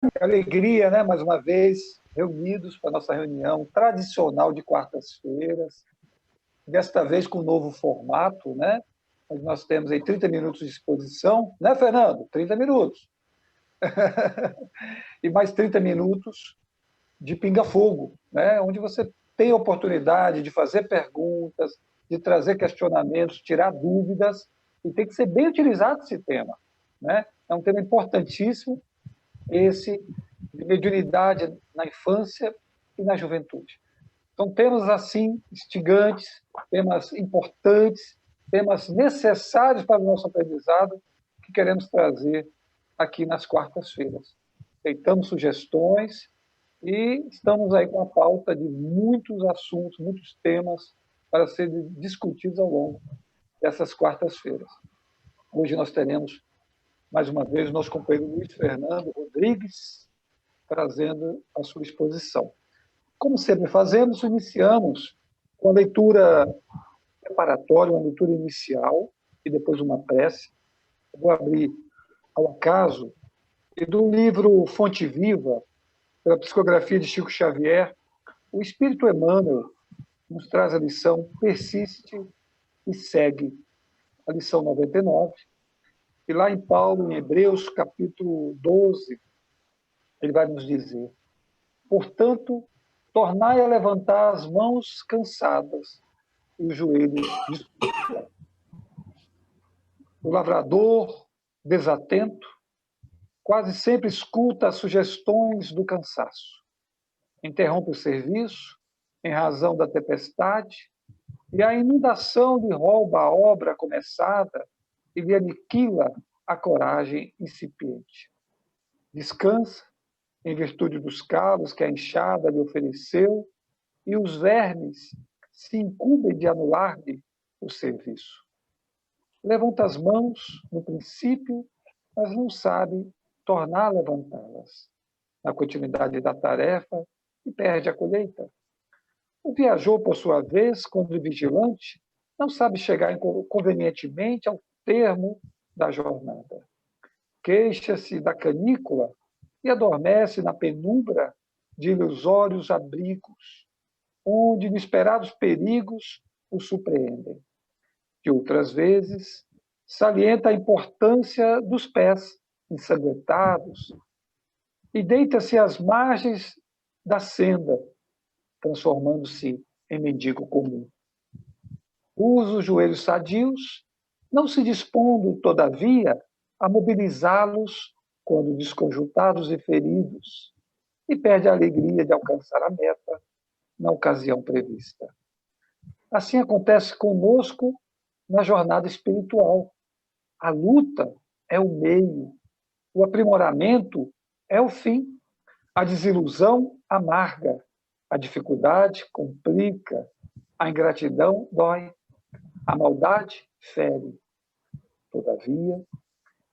Que alegria, né? Mais uma vez, reunidos para a nossa reunião tradicional de quartas-feiras, desta vez com um novo formato, né? Nós temos aí 30 minutos de exposição, né, Fernando? 30 minutos. E mais 30 minutos de pinga-fogo, né? Onde você tem a oportunidade de fazer perguntas, de trazer questionamentos, tirar dúvidas, e tem que ser bem utilizado esse tema, né? É um tema importantíssimo, esse de mediunidade na infância e na juventude. Então, temas assim, instigantes, temas importantes, temas necessários para o nosso aprendizado, que queremos trazer aqui nas quartas-feiras. Aceitamos sugestões e estamos aí com a pauta de muitos assuntos, muitos temas para serem discutidos ao longo dessas quartas-feiras. Hoje nós teremos, mais uma vez, o nosso companheiro Luiz Fernando Rodrigues, trazendo a sua exposição. Como sempre fazemos, iniciamos com a leitura preparatória, uma leitura inicial, e depois uma prece. Eu vou abrir ao acaso, e do livro Fonte Viva, pela psicografia de Chico Xavier, o Espírito Emmanuel nos traz a lição Persiste e Segue, a lição 99. E lá em Paulo, em Hebreus, capítulo 12, ele vai nos dizer: portanto, tornai a levantar as mãos cansadas e os joelhos dispostos. O lavrador, desatento, quase sempre escuta as sugestões do cansaço. Interrompe o serviço em razão da tempestade, e a inundação lhe rouba a obra começada e lhe aniquila a coragem incipiente. Descansa, em virtude dos calos que a enxada lhe ofereceu, e os vermes se incumbem de anular-lhe o serviço. Levanta as mãos, no princípio, mas não sabe tornar a levantá-las. Na continuidade da tarefa, e perde a colheita. O viajor, por sua vez, quando vigilante, não sabe chegar convenientemente ao termo da jornada. Queixa-se da canícula e adormece na penumbra de ilusórios abrigos, onde inesperados perigos o surpreendem. De outras vezes, salienta a importância dos pés ensanguentados e deita-se às margens da senda, transformando-se em mendigo comum. Usa os joelhos sadios, não se dispondo, todavia, a mobilizá-los quando desconjuntados e feridos, e perde a alegria de alcançar a meta na ocasião prevista. Assim acontece conosco na jornada espiritual. A luta é o meio, o aprimoramento é o fim, a desilusão amarga, a dificuldade complica, a ingratidão dói, a maldade fere. Todavia,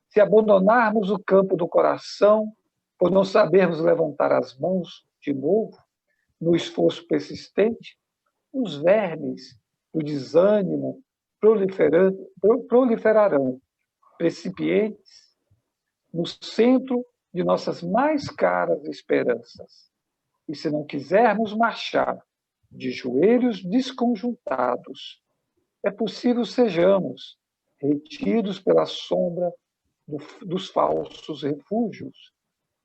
se abandonarmos o campo do coração por não sabermos levantar as mãos de novo, no esforço persistente, os vermes do desânimo proliferarão, precipientes, no centro de nossas mais caras esperanças. E se não quisermos marchar de joelhos desconjuntados, é possível sejamos retidos pela sombra dos falsos refúgios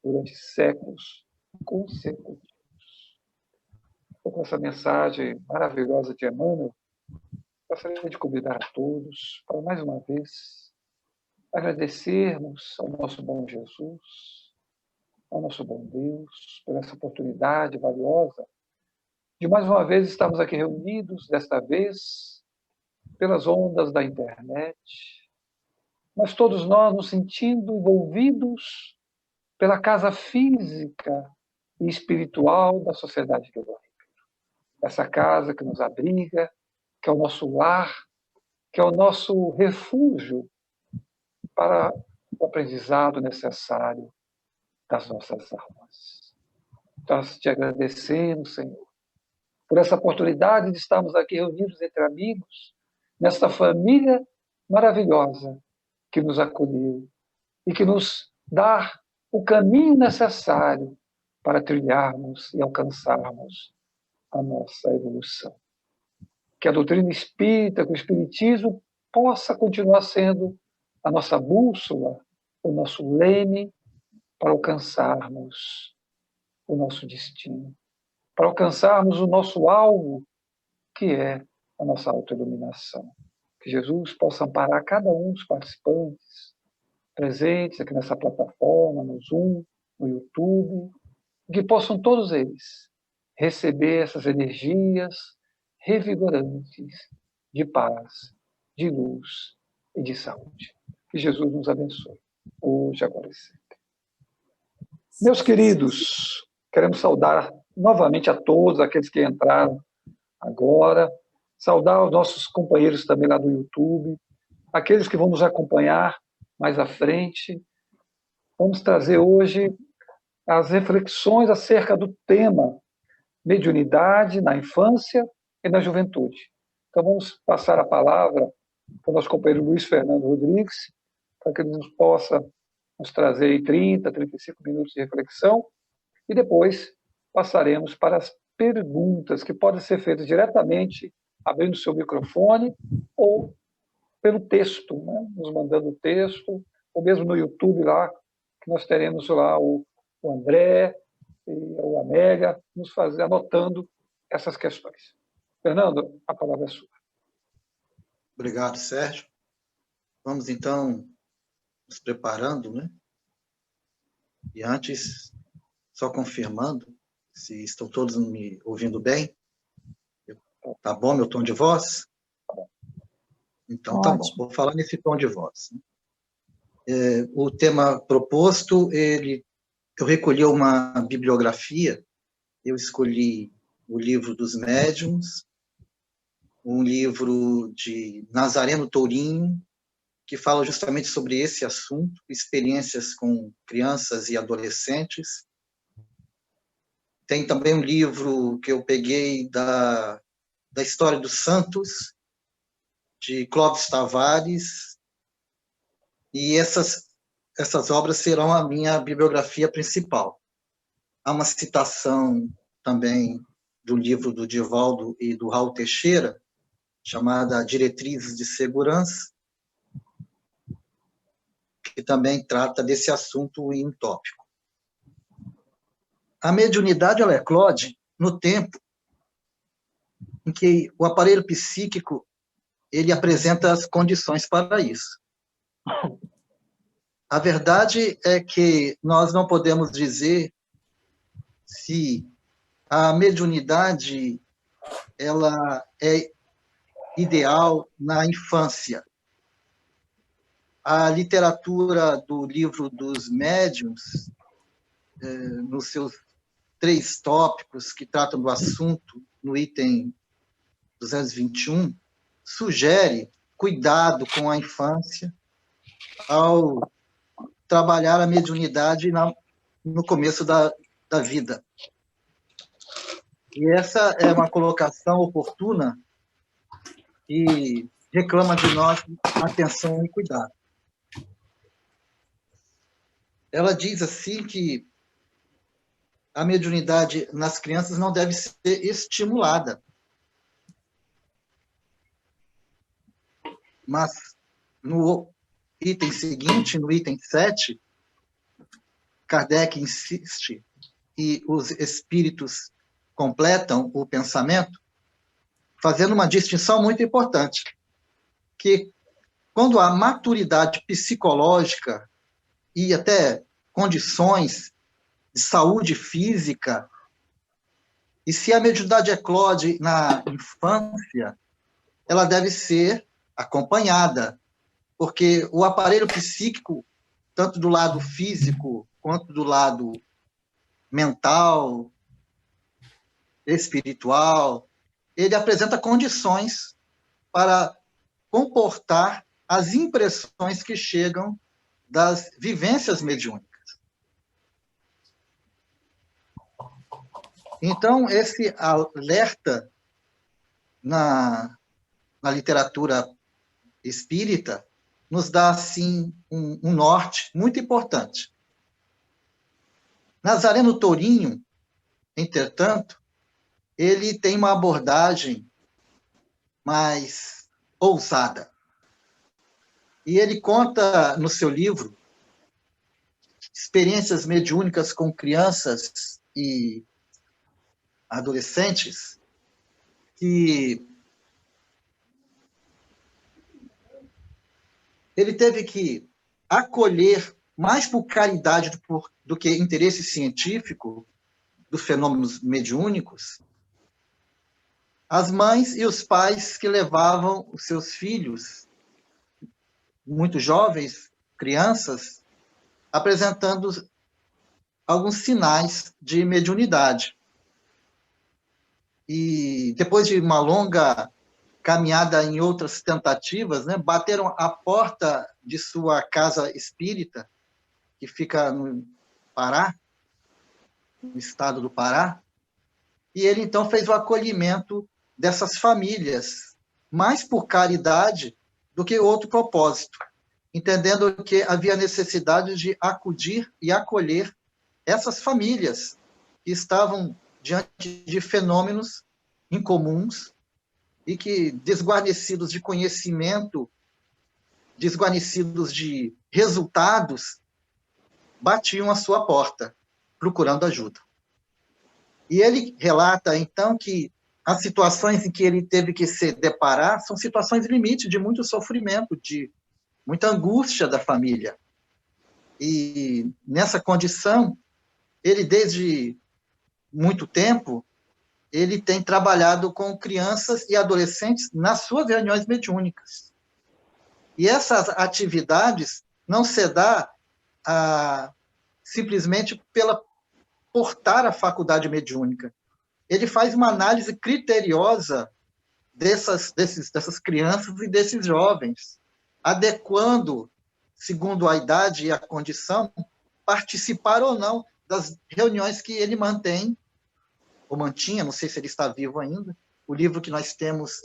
durante séculos consecutivos. Com essa mensagem maravilhosa de Emmanuel, gostaria de convidar a todos para, mais uma vez, agradecermos ao nosso bom Jesus, ao nosso bom Deus, por essa oportunidade valiosa de, mais uma vez, estarmos aqui reunidos, desta vez, pelas ondas da internet, mas todos nós nos sentindo envolvidos pela casa física e espiritual da Sociedade de Guadalupe. Essa casa que nos abriga, que é o nosso lar, que é o nosso refúgio para o aprendizado necessário das nossas almas. Nós te agradecemos, Senhor, por essa oportunidade de estarmos aqui reunidos entre amigos, nesta família maravilhosa que nos acolheu e que nos dá o caminho necessário para trilharmos e alcançarmos a nossa evolução. Que a doutrina espírita, que o espiritismo possa continuar sendo a nossa bússola, o nosso leme para alcançarmos o nosso destino, para alcançarmos o nosso alvo, que é a nossa autoiluminação. Que Jesus possa amparar cada um dos participantes presentes aqui nessa plataforma, no Zoom, no YouTube, que possam todos eles receber essas energias revigorantes de paz, de luz e de saúde. Que Jesus nos abençoe, hoje, agora e sempre. Meus queridos, queremos saudar novamente a todos aqueles que entraram agora, saudar os nossos companheiros também lá do YouTube, aqueles que vão nos acompanhar mais à frente. Vamos trazer hoje as reflexões acerca do tema mediunidade na infância e na juventude. Então vamos passar a palavra para o nosso companheiro Luiz Fernando Rodrigues, para que ele nos possa nos trazer 30, 35 minutos de reflexão, e depois passaremos para as perguntas que podem ser feitas diretamente abrindo seu microfone ou pelo texto, né? Nos mandando o texto, ou mesmo no YouTube lá, que nós teremos lá o André e o Amélia nos anotando essas questões. Fernando, a palavra é sua. Obrigado, Sérgio. Vamos, então, nos preparando, né? E antes, só confirmando, se estão todos me ouvindo bem. Tá bom meu tom de voz? Então, tá bom. Vou falar nesse tom de voz. O tema proposto, eu recolhi uma bibliografia, eu escolhi o livro dos médiuns, um livro de Nazareno Tourinho, que fala justamente sobre esse assunto, experiências com crianças e adolescentes. Tem também um livro que eu peguei da História dos Santos, de Clóvis Tavares, e essas obras serão a minha bibliografia principal. Há uma citação também do livro do Divaldo e do Raul Teixeira, chamada Diretrizes de Segurança, que também trata desse assunto em tópico. A mediunidade ela eclode no tempo em que o aparelho psíquico ele apresenta as condições para isso. A verdade é que nós não podemos dizer se a mediunidade ela é ideal na infância. A literatura do livro dos médiuns, nos seus 3 tópicos que tratam do assunto, no item 221, sugere cuidado com a infância ao trabalhar a mediunidade no começo da vida. E essa é uma colocação oportuna e reclama de nós atenção e cuidado. Ela diz assim que a mediunidade nas crianças não deve ser estimulada. Mas no item seguinte, no item 7, Kardec insiste, e os espíritos completam o pensamento, fazendo uma distinção muito importante, que quando há maturidade psicológica e até condições de saúde física, e se a mediunidade eclode na infância, ela deve ser acompanhada, porque o aparelho psíquico, tanto do lado físico quanto do lado mental, espiritual, ele apresenta condições para comportar as impressões que chegam das vivências mediúnicas. Então, esse alerta na literatura espírita nos dá, assim, um norte muito importante. Nazareno Tourinho, entretanto, ele tem uma abordagem mais ousada. E ele conta no seu livro experiências mediúnicas com crianças e adolescentes que ele teve que acolher, mais por caridade do que interesse científico dos fenômenos mediúnicos, as mães e os pais que levavam os seus filhos, muito jovens, crianças, apresentando alguns sinais de mediunidade. E depois de uma longa caminhada em outras tentativas, né, bateram a porta de sua casa espírita, que fica no Pará, no estado do Pará, e ele então fez o acolhimento dessas famílias, mais por caridade do que outro propósito, entendendo que havia necessidade de acudir e acolher essas famílias que estavam diante de fenômenos incomuns e que, desguarnecidos de conhecimento, desguarnecidos de resultados, batiam à sua porta, procurando ajuda. E ele relata, então, que as situações em que ele teve que se deparar são situações limite de muito sofrimento, de muita angústia da família. E nessa condição, ele, desde muito tempo, ele tem trabalhado com crianças e adolescentes nas suas reuniões mediúnicas. E essas atividades não se dá simplesmente pela portar a faculdade mediúnica. Ele faz uma análise criteriosa dessas crianças e desses jovens, adequando, segundo a idade e a condição, participar ou não das reuniões que ele mantém, ou mantinha, não sei se ele está vivo ainda. O livro que nós temos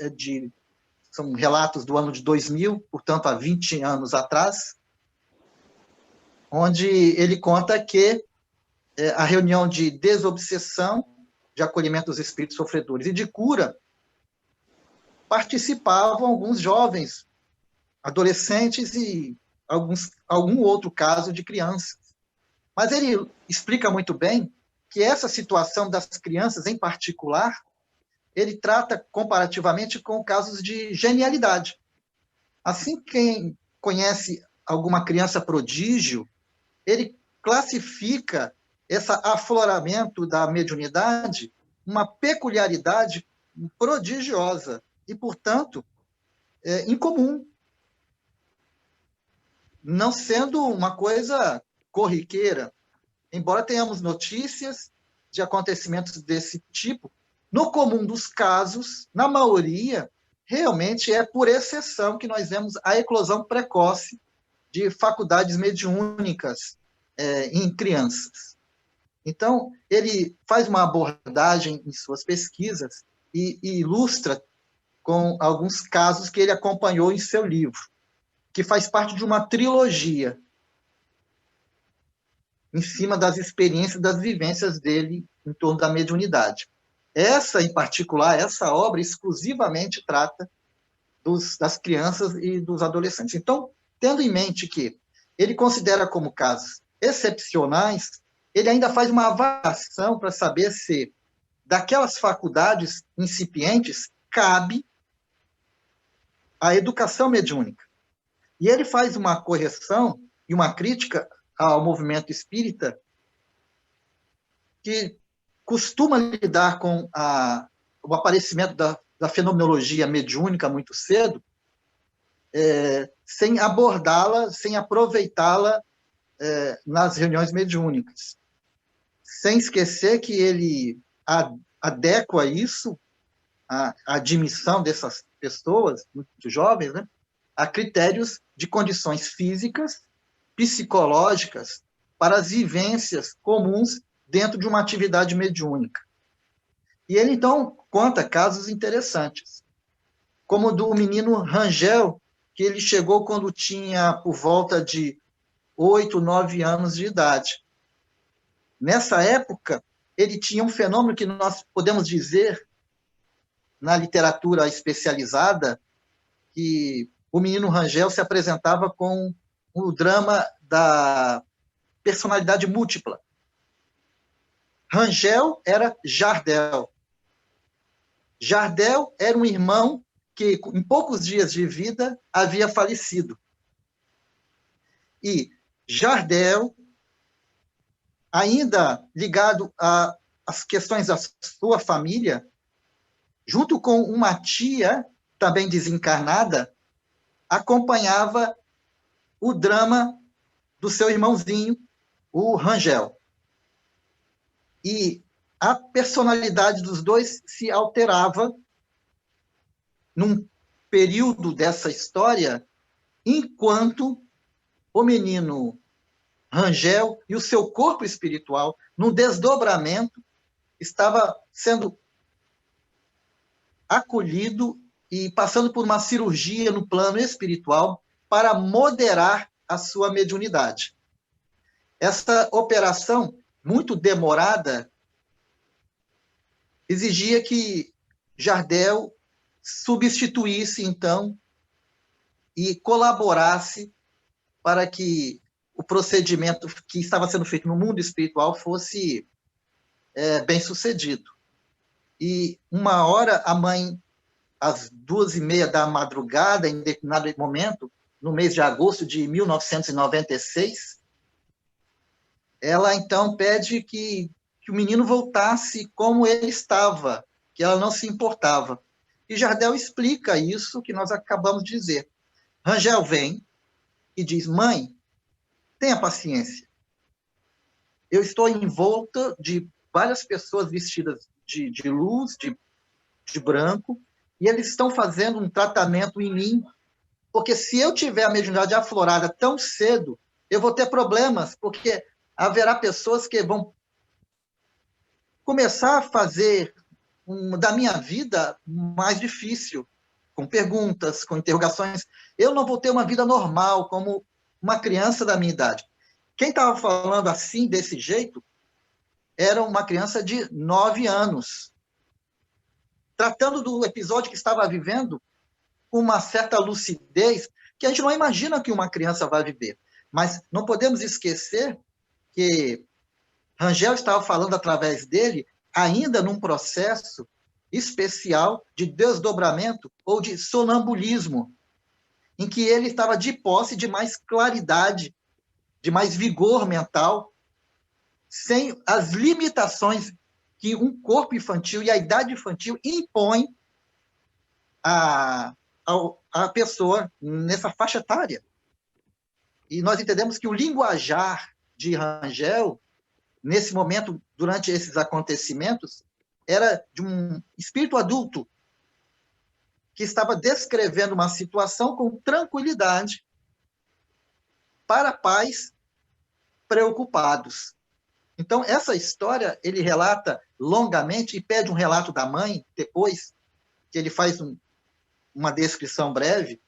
são relatos do ano de 2000, portanto, há 20 anos atrás, onde ele conta que a reunião de desobsessão, de acolhimento dos espíritos sofredores e de cura, participavam alguns jovens, adolescentes e algum outro caso de crianças. Mas ele explica muito bem que essa situação das crianças, em particular, ele trata comparativamente com casos de genialidade. Assim, quem conhece alguma criança prodígio, ele classifica esse afloramento da mediunidade uma peculiaridade prodigiosa e, portanto, incomum, não sendo uma coisa corriqueira. Embora tenhamos notícias de acontecimentos desse tipo, no comum dos casos, na maioria, realmente é por exceção que nós vemos a eclosão precoce de faculdades mediúnicas em crianças. Então, ele faz uma abordagem em suas pesquisas e ilustra com alguns casos que ele acompanhou em seu livro, que faz parte de uma trilogia, em cima das experiências, das vivências dele em torno da mediunidade. Essa, em particular, essa obra exclusivamente trata das crianças e dos adolescentes. Então, tendo em mente que ele considera como casos excepcionais, ele ainda faz uma avaliação para saber se, daquelas faculdades incipientes, cabe a educação mediúnica. E ele faz uma correção e uma crítica ao movimento espírita que costuma lidar com o aparecimento da fenomenologia mediúnica muito cedo, sem abordá-la, sem aproveitá-la nas reuniões mediúnicas. Sem esquecer que ele adequa isso, a admissão dessas pessoas, muito jovens, né, a critérios de condições físicas, psicológicas, para as vivências comuns dentro de uma atividade mediúnica. E ele, então, conta casos interessantes, como o do menino Rangel, que ele chegou quando tinha por volta de 8, 9 anos de idade. Nessa época, ele tinha um fenômeno que nós podemos dizer, na literatura especializada, que o menino Rangel se apresentava com o drama da personalidade múltipla. Rangel era Jardel. Jardel era um irmão que, em poucos dias de vida, havia falecido. E Jardel, ainda ligado às questões da sua família, junto com uma tia, também desencarnada, acompanhava o drama do seu irmãozinho, o Rangel. E a personalidade dos dois se alterava num período dessa história, enquanto o menino Rangel e o seu corpo espiritual, num desdobramento, estava sendo acolhido e passando por uma cirurgia no plano espiritual para moderar a sua mediunidade. Essa operação, muito demorada, exigia que Jardel substituísse, então, e colaborasse para que o procedimento que estava sendo feito no mundo espiritual fosse bem sucedido. E uma hora, a mãe, às 2h30 da madrugada, em determinado momento, no mês de agosto de 1996, ela então pede que o menino voltasse como ele estava, que ela não se importava. E Jardel explica isso que nós acabamos de dizer. Rangel vem e diz: mãe, tenha paciência. Eu estou em volta de várias pessoas vestidas de luz, de branco, e eles estão fazendo um tratamento em mim, porque se eu tiver a mediunidade aflorada tão cedo, eu vou ter problemas, porque haverá pessoas que vão começar a fazer da minha vida mais difícil, com perguntas, com interrogações. Eu não vou ter uma vida normal, como uma criança da minha idade. Quem estava falando assim, desse jeito, era uma criança de 9 anos, tratando do episódio que estava vivendo com uma certa lucidez que a gente não imagina que uma criança vai viver. Mas não podemos esquecer que Rangel estava falando através dele ainda num processo especial de desdobramento ou de sonambulismo, em que ele estava de posse de mais claridade, de mais vigor mental, sem as limitações que um corpo infantil e a idade infantil impõem a pessoa nessa faixa etária. E nós entendemos que o linguajar de Rangel, nesse momento, durante esses acontecimentos, era de um espírito adulto que estava descrevendo uma situação com tranquilidade para pais preocupados. Então, essa história ele relata longamente e pede um relato da mãe depois, que ele faz uma descrição breve,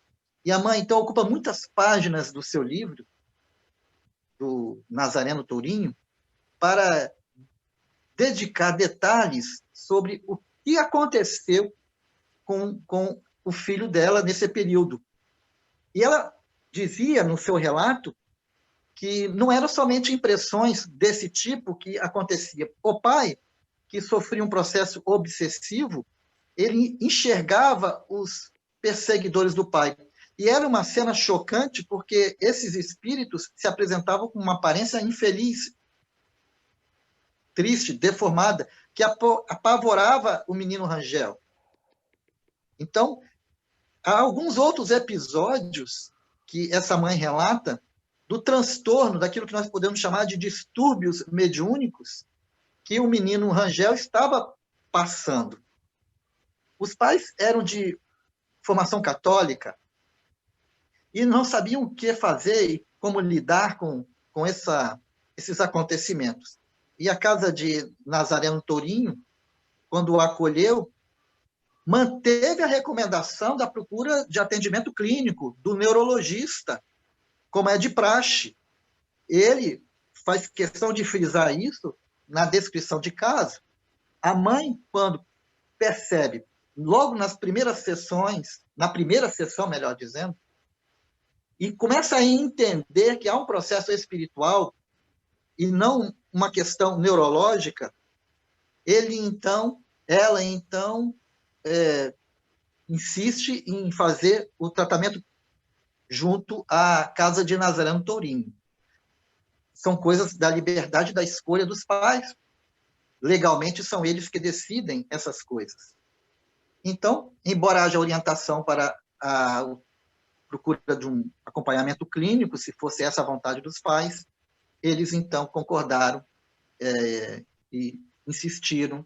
e a mãe, então, ocupa muitas páginas do seu livro, do Nazareno Tourinho, para dedicar detalhes sobre o que aconteceu com o filho dela nesse período. E ela dizia no seu relato que não eram somente impressões desse tipo que acontecia. O pai, que sofria um processo obsessivo, ele enxergava os perseguidores do pai. E era uma cena chocante, porque esses espíritos se apresentavam com uma aparência infeliz, triste, deformada, que apavorava o menino Rangel. Então, há alguns outros episódios que essa mãe relata do transtorno, daquilo que nós podemos chamar de distúrbios mediúnicos, que o menino Rangel estava passando. Os pais eram de formação católica e não sabiam o que fazer e como lidar com esses acontecimentos. E a casa de Nazareno Tourinho, quando o acolheu, manteve a recomendação da procura de atendimento clínico do neurologista, como é de praxe. Ele faz questão de frisar isso na descrição de caso. A mãe, quando percebe, logo nas primeiras sessões, na primeira sessão, melhor dizendo, e começa a entender que há um processo espiritual e não uma questão neurológica, ela então insiste em fazer o tratamento junto à Casa de Nazaré no Tourinho. São coisas da liberdade da escolha dos pais. Legalmente, são eles que decidem essas coisas. Então, embora haja orientação para a procura de um acompanhamento clínico, se fosse essa a vontade dos pais, eles, então, concordaram e insistiram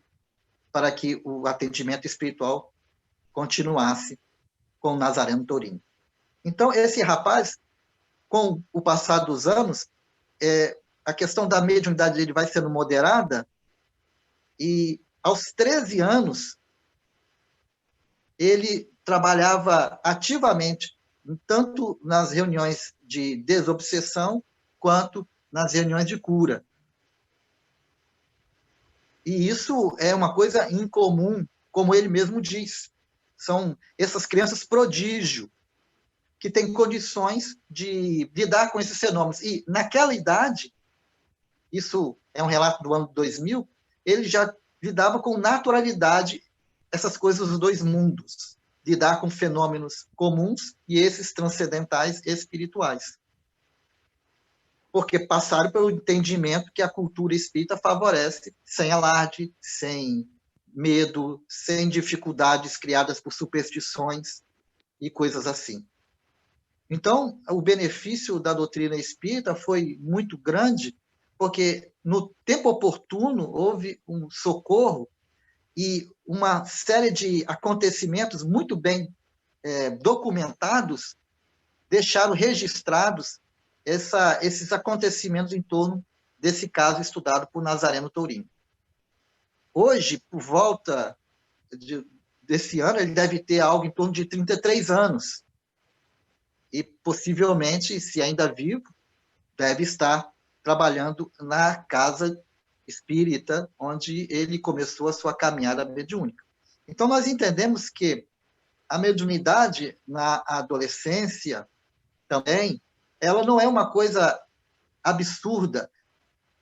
para que o atendimento espiritual continuasse com o Nazareno Tourinho. Então, esse rapaz, com o passar dos anos, a questão da mediunidade dele vai sendo moderada, e aos 13 anos, ele trabalhava ativamente, tanto nas reuniões de desobsessão, quanto nas reuniões de cura. E isso é uma coisa incomum, como ele mesmo diz. São essas crianças prodígio, que têm condições de lidar com esses fenômenos. E, naquela idade, isso é um relato do ano 2000, ele já lidava com naturalidade essas coisas dos dois mundos, lidar com fenômenos comuns e esses transcendentais espirituais. Porque passaram pelo entendimento que a cultura espírita favorece, sem alarde, sem medo, sem dificuldades criadas por superstições e coisas assim. Então, o benefício da doutrina espírita foi muito grande, porque no tempo oportuno houve um socorro e uma série de acontecimentos muito bem documentados deixaram registrados esses acontecimentos em torno desse caso estudado por Nazareno Tourinho. Hoje, por volta desse ano, ele deve ter algo em torno de 33 anos. E, possivelmente, se ainda vivo, deve estar trabalhando na casa espírita, onde ele começou a sua caminhada mediúnica. Então, nós entendemos que a mediunidade na adolescência também, ela não é uma coisa absurda,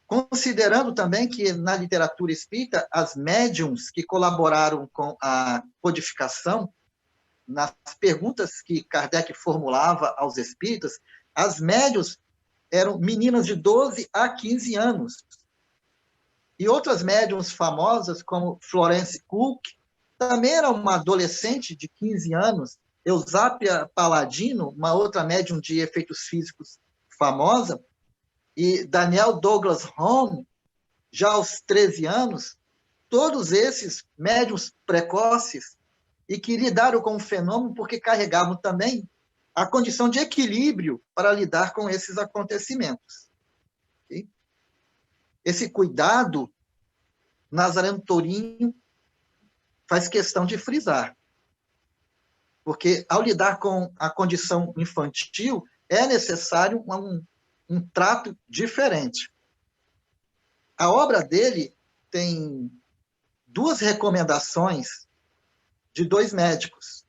considerando também que na literatura espírita, as médiums que colaboraram com a codificação, nas perguntas que Kardec formulava aos espíritas, as médiums eram meninas de 12 a 15 anos. E outras médiums famosas, como Florence Cook, também era uma adolescente de 15 anos. Eusápia Paladino, uma outra médium de efeitos físicos famosa, e Daniel Douglas Home, já aos 13 anos, todos esses médiums precoces e que lidaram com o fenômeno porque carregavam também a condição de equilíbrio para lidar com esses acontecimentos. Okay? Esse cuidado, Nazareno Tourinho faz questão de frisar, porque ao lidar com a condição infantil, é necessário um trato diferente. A obra dele tem 2 recomendações de 2 médicos.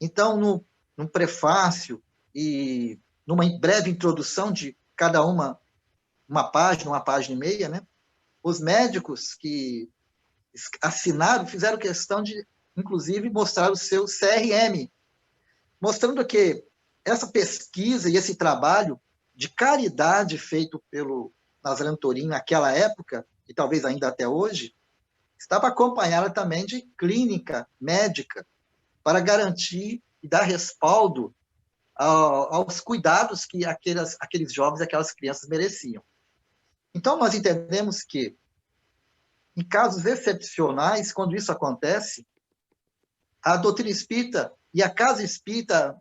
Então, no prefácio e numa breve introdução de cada uma página e meia, né? Os médicos que assinaram fizeram questão de, inclusive, mostrar o seu CRM, mostrando que essa pesquisa e esse trabalho de caridade feito pelo Nazareno Tourinho naquela época, e talvez ainda até hoje, estava acompanhada também de clínica médica para garantir e dar respaldo aos cuidados que aqueles jovens e aquelas crianças mereciam. Então, nós entendemos que, em casos excepcionais, quando isso acontece, a doutrina espírita e a casa espírita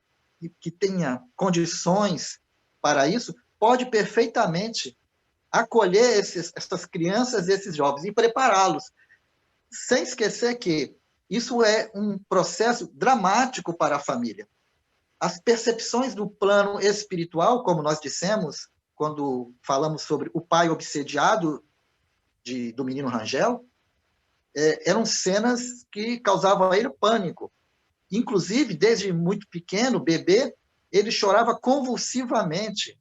que tenha condições para isso, pode perfeitamente acolher essas crianças e esses jovens e prepará-los, sem esquecer que isso é um processo dramático para a família. As percepções do plano espiritual, como nós dissemos quando falamos sobre o pai obsediado do menino Rangel, eram cenas que causavam a ele pânico. Inclusive, desde muito pequeno, bebê, ele chorava convulsivamente.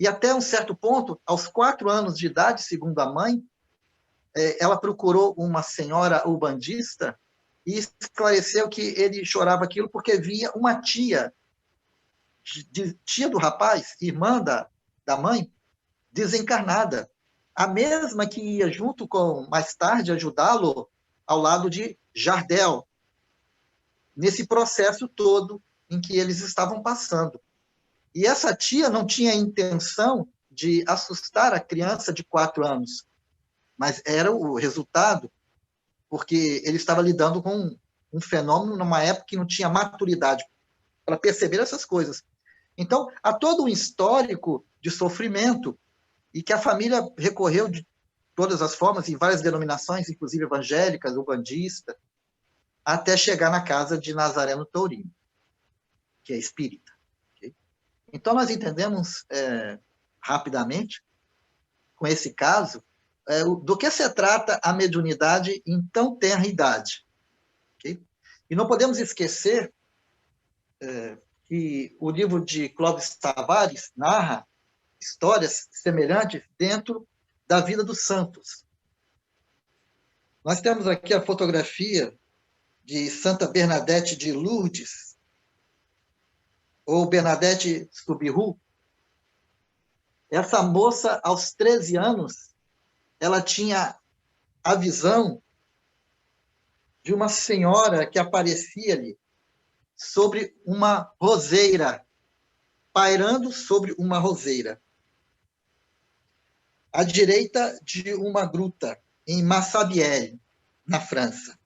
E até um certo ponto, aos 4 anos de idade, segundo a mãe, ela procurou uma senhora ubandista e esclareceu que ele chorava aquilo porque via uma tia do rapaz, irmã da mãe, desencarnada. A mesma que ia junto com, mais tarde, ajudá-lo ao lado de Jardel, nesse processo todo em que eles estavam passando. E essa tia não tinha a intenção de assustar a criança de 4 anos, mas era o resultado, porque ele estava lidando com um fenômeno numa época que não tinha maturidade para perceber essas coisas. Então, há todo um histórico de sofrimento e que a família recorreu de todas as formas, em várias denominações, inclusive evangélicas, ubandistas, até chegar na casa de Nazareno Tourino, que é espírita. Okay? Então, nós entendemos rapidamente, com esse caso, do que se trata a mediunidade em tão tenra idade. Okay? E não podemos esquecer que o livro de Clóvis Tavares narra histórias semelhantes dentro da vida dos santos. Nós temos aqui a fotografia de Santa Bernadette de Lourdes, ou Bernadette Subiru. Essa moça, aos 13 anos, ela tinha a visão de uma senhora que aparecia-lhe sobre uma roseira, pairando sobre uma roseira, à direita de uma gruta, em Massabielle, na França.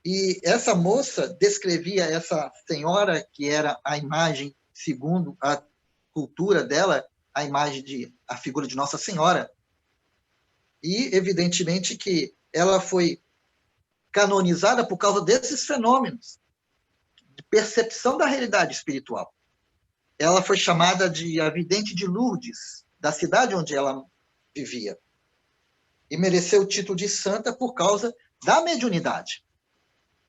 E essa moça descrevia essa senhora, que era a imagem, segundo a cultura dela, a figura de Nossa Senhora. E, evidentemente, que ela foi canonizada por causa desses fenômenos de percepção da realidade espiritual. Ela foi chamada de a vidente de Lourdes, da cidade onde ela vivia. E mereceu o título de santa por causa da mediunidade.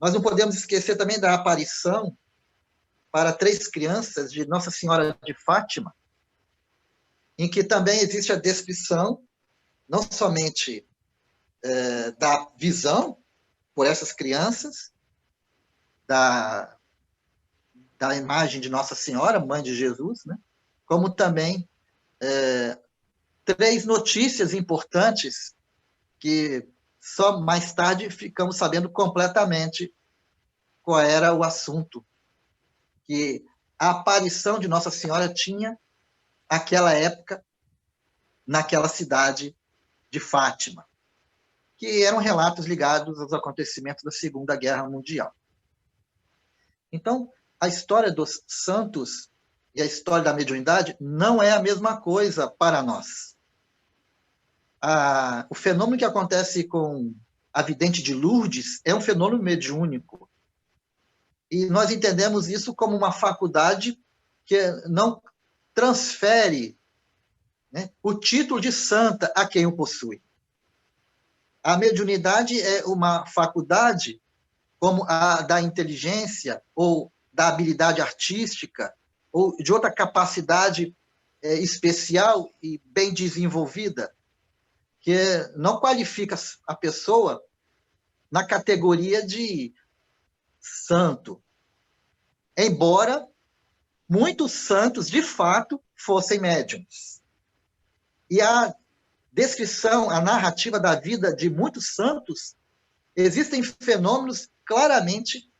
Nós não podemos esquecer também da aparição para 3 crianças de Nossa Senhora de Fátima, em que também existe a descrição, não somente da visão por essas crianças, da imagem de Nossa Senhora, Mãe de Jesus, né? Como também 3 notícias importantes que só mais tarde ficamos sabendo completamente qual era o assunto, que a aparição de Nossa Senhora tinha naquela época, naquela cidade de Fátima, que eram relatos ligados aos acontecimentos da Segunda Guerra Mundial. Então, a história dos santos e a história da mediunidade não é a mesma coisa para nós. O fenômeno que acontece com a vidente de Lourdes é um fenômeno mediúnico. E nós entendemos isso como uma faculdade que não transfere, né, o título de santa a quem o possui. A mediunidade é uma faculdade como a da inteligência ou da habilidade artística ou de outra capacidade especial e bem desenvolvida, que não qualifica a pessoa na categoria de santo, embora muitos santos, de fato, fossem médiuns. E a descrição, a narrativa da vida de muitos santos, existem fenômenos claramente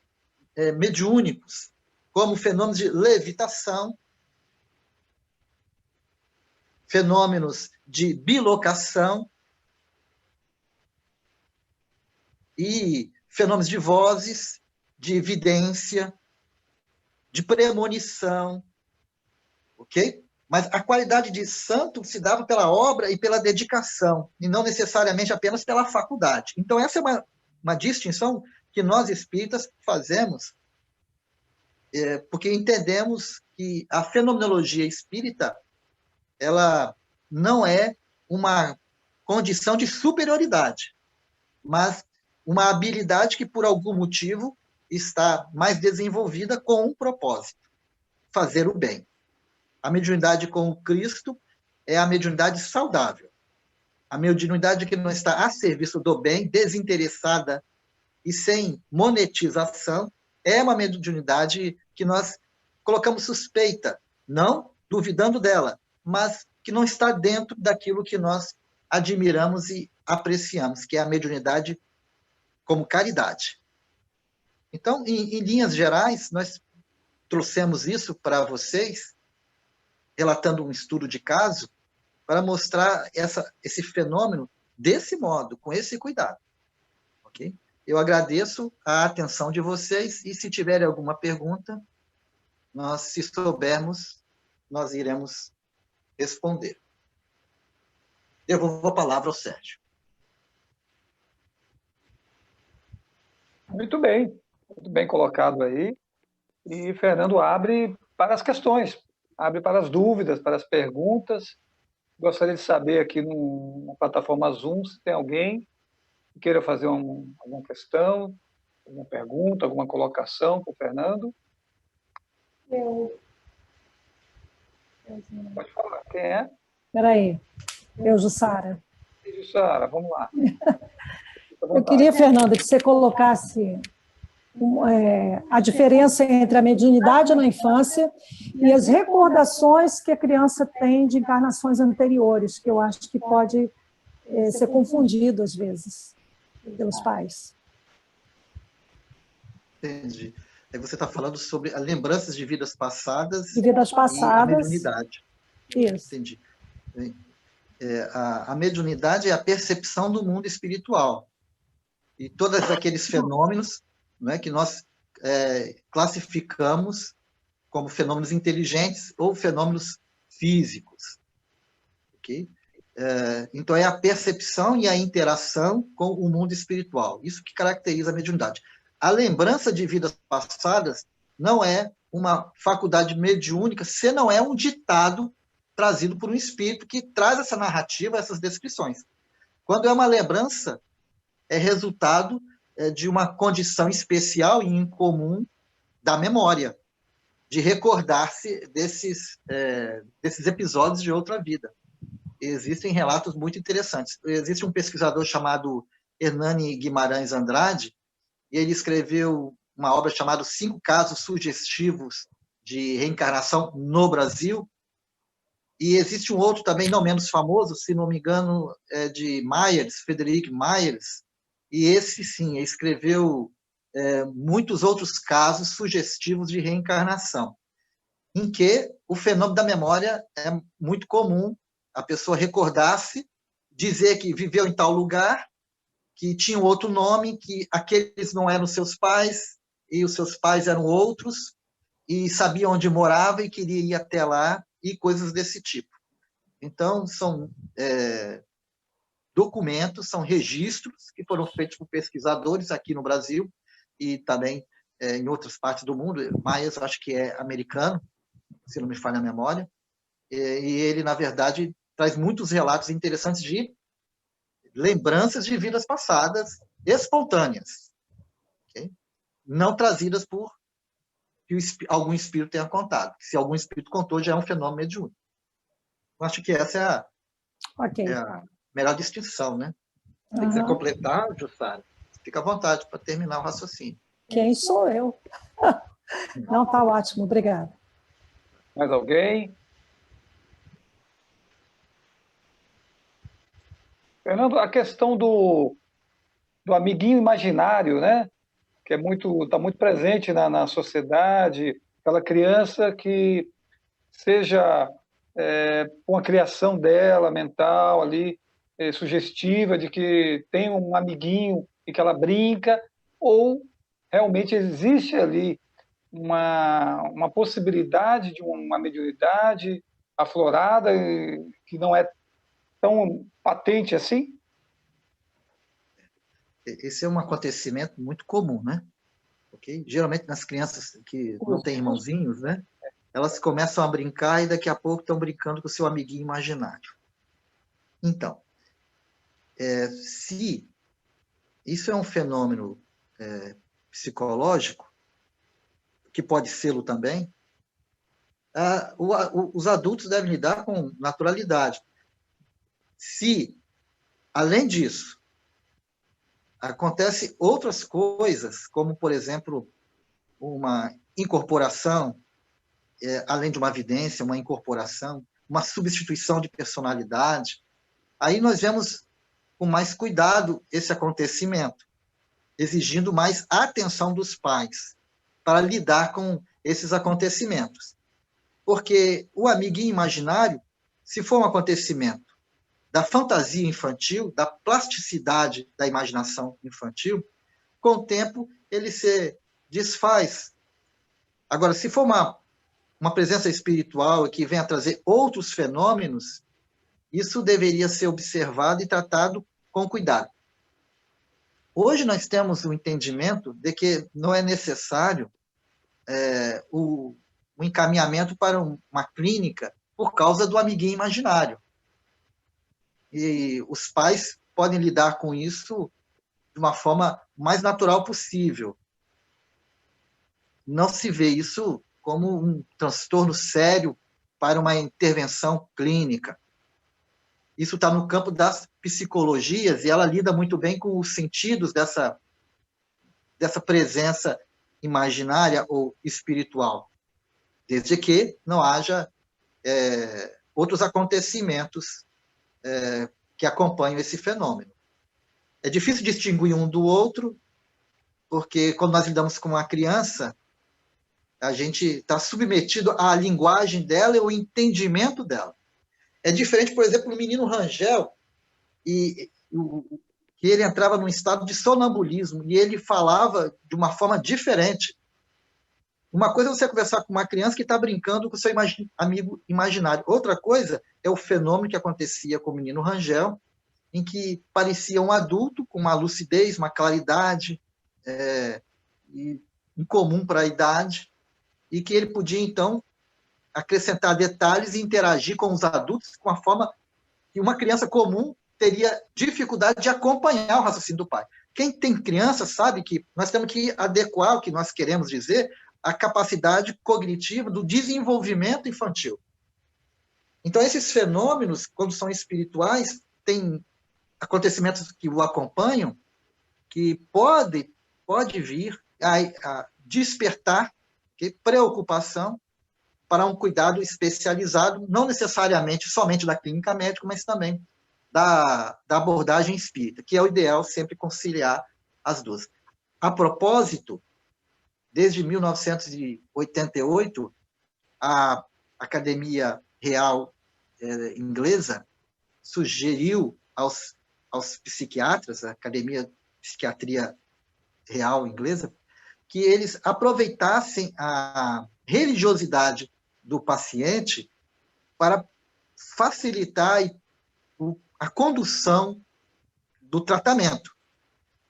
mediúnicos, como fenômenos de levitação, fenômenos de bilocação e fenômenos de vozes, de evidência, de premonição, ok? Mas a qualidade de santo se dava pela obra e pela dedicação, e não necessariamente apenas pela faculdade. Então, essa é uma distinção que nós espíritas fazemos, porque entendemos que a fenomenologia espírita ela não é uma condição de superioridade, mas uma habilidade que, por algum motivo, está mais desenvolvida com um propósito: fazer o bem. A mediunidade com o Cristo é a mediunidade saudável. A mediunidade que não está a serviço do bem, desinteressada e sem monetização, é uma mediunidade que nós colocamos suspeita, não duvidando dela, mas que não está dentro daquilo que nós admiramos e apreciamos, que é a mediunidade como caridade. Então, em linhas gerais, nós trouxemos isso para vocês, relatando um estudo de caso, para mostrar esse fenômeno desse modo, com esse cuidado. Ok? Eu agradeço a atenção de vocês e, se tiverem alguma pergunta, nós, se soubermos, nós iremos responder. Devolvo a palavra ao Sérgio. Muito bem colocado aí. E Fernando abre para as questões, abre para as dúvidas, para as perguntas. Gostaria de saber aqui na plataforma Zoom se tem alguém que queira fazer alguma questão, alguma pergunta, alguma colocação para o Fernando. Pode falar. Quem é? Espera aí. Eu, Jussara. Jussara, vamos lá. Eu queria, Fernanda, que você colocasse a diferença entre a mediunidade na infância e as recordações que a criança tem de encarnações anteriores, que eu acho que pode ser confundido, às vezes, pelos pais. Entendi. Aí você está falando sobre as lembranças de vidas passadas, de vidas passadas, e a mediunidade. Isso. Entendi. A mediunidade é a percepção do mundo espiritual. E todos aqueles fenômenos, né, que nós classificamos como fenômenos inteligentes ou fenômenos físicos. Okay? Então, é a percepção e a interação com o mundo espiritual. Isso que caracteriza a mediunidade. A lembrança de vidas passadas não é uma faculdade mediúnica, se não é um ditado trazido por um espírito que traz essa narrativa, essas descrições. Quando é uma lembrança, é resultado de uma condição especial e incomum da memória, de recordar-se desses episódios de outra vida. Existem relatos muito interessantes. Existe um pesquisador chamado Hernani Guimarães Andrade, e ele escreveu uma obra chamada 5 Casos Sugestivos de Reencarnação no Brasil. E existe um outro também, não menos famoso, se não me engano, de Myers, Frederic Myers, e esse, sim, escreveu muitos outros casos sugestivos de reencarnação, em que o fenômeno da memória é muito comum, a pessoa recordar-se, dizer que viveu em tal lugar, que tinha um outro nome, que aqueles não eram seus pais, e os seus pais eram outros, e sabia onde morava e queria ir até lá, e coisas desse tipo. Então, são documentos, são registros que foram feitos por pesquisadores aqui no Brasil e também em outras partes do mundo. Myers, acho que é americano, se não me falha a memória, e ele, na verdade, traz muitos relatos interessantes de lembranças de vidas passadas espontâneas, okay? Não trazidas por que algum espírito tenha contado. Se algum espírito contou, já é um fenômeno mediúnico. Eu acho que essa é a melhor distinção, né? Se quiser completar, Jussara, fica à vontade para terminar o raciocínio. Quem sou eu? Não, está ótimo, obrigada. Mais alguém? Fernando, a questão do amiguinho imaginário, né? Que está muito presente na sociedade, aquela criança que seja com a criação dela, mental ali, sugestiva, de que tem um amiguinho e que ela brinca, ou realmente existe ali uma possibilidade de uma mediunidade aflorada que não é tão patente assim? Esse é um acontecimento muito comum, né? Okay? Geralmente nas crianças que não têm irmãozinhos, né? elas começam a brincar e daqui a pouco estão brincando com o seu amiguinho imaginário. Então, se isso é um fenômeno psicológico, que pode ser também, os adultos devem lidar com naturalidade. Se, além disso, acontece outras coisas, como, por exemplo, uma incorporação, além de uma vidência, uma incorporação, uma substituição de personalidade, aí nós vemos com mais cuidado esse acontecimento, exigindo mais atenção dos pais para lidar com esses acontecimentos. Porque o amiguinho imaginário, se for um acontecimento da fantasia infantil, da plasticidade da imaginação infantil, com o tempo ele se desfaz. Agora, se for uma presença espiritual que venha trazer outros fenômenos, isso deveria ser observado e tratado com cuidado. Hoje nós temos o entendimento de que não é necessário o encaminhamento para uma clínica por causa do amiguinho imaginário. E os pais podem lidar com isso de uma forma mais natural possível. Não se vê isso como um transtorno sério para uma intervenção clínica. Isso está no campo das psicologias e ela lida muito bem com os sentidos dessa presença imaginária ou espiritual, desde que não haja outros acontecimentos que acompanham esse fenômeno. É difícil distinguir um do outro, porque quando nós lidamos com uma criança, a gente está submetido à linguagem dela e ao entendimento dela. É diferente, por exemplo, o menino Rangel, que ele entrava num estado de sonambulismo e ele falava de uma forma diferente. Uma coisa é você conversar com uma criança que está brincando com o seu amigo imaginário. Outra coisa é o fenômeno que acontecia com o menino Rangel, em que parecia um adulto com uma lucidez, uma claridade incomum para a idade, e que ele podia, então, acrescentar detalhes e interagir com os adultos com a forma que uma criança comum teria dificuldade de acompanhar o raciocínio do pai. Quem tem criança sabe que nós temos que adequar o que nós queremos dizer à capacidade cognitiva do desenvolvimento infantil. Então, esses fenômenos, quando são espirituais, têm acontecimentos que o acompanham, que pode vir a despertar preocupação para um cuidado especializado, não necessariamente somente da clínica médica, mas também da abordagem espírita, que é o ideal sempre conciliar as duas. A propósito, desde 1988, a Academia Real Inglesa sugeriu aos psiquiatras, a Academia de Psiquiatria Real Inglesa, que eles aproveitassem a religiosidade do paciente para facilitar a condução do tratamento.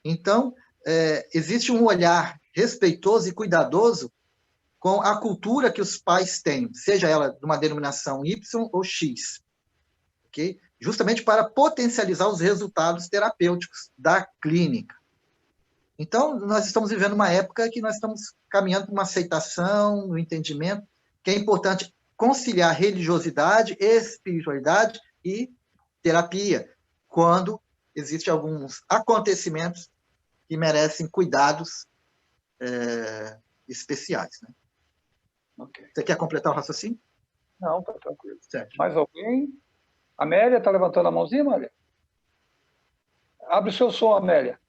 Então, existe um olhar respeitoso e cuidadoso com a cultura que os pais têm, seja ela de uma denominação Y ou X, okay? Justamente para potencializar os resultados terapêuticos da clínica. Então, nós estamos vivendo uma época que nós estamos caminhando para uma aceitação, um entendimento, que é importante conciliar religiosidade, espiritualidade e terapia, quando existem alguns acontecimentos que merecem cuidados especiais. Né? Okay. Você quer completar o raciocínio? Não, está tranquilo. Certo. Mais alguém? Amélia, está levantando a mãozinha, Amélia? Abre o seu som, Amélia.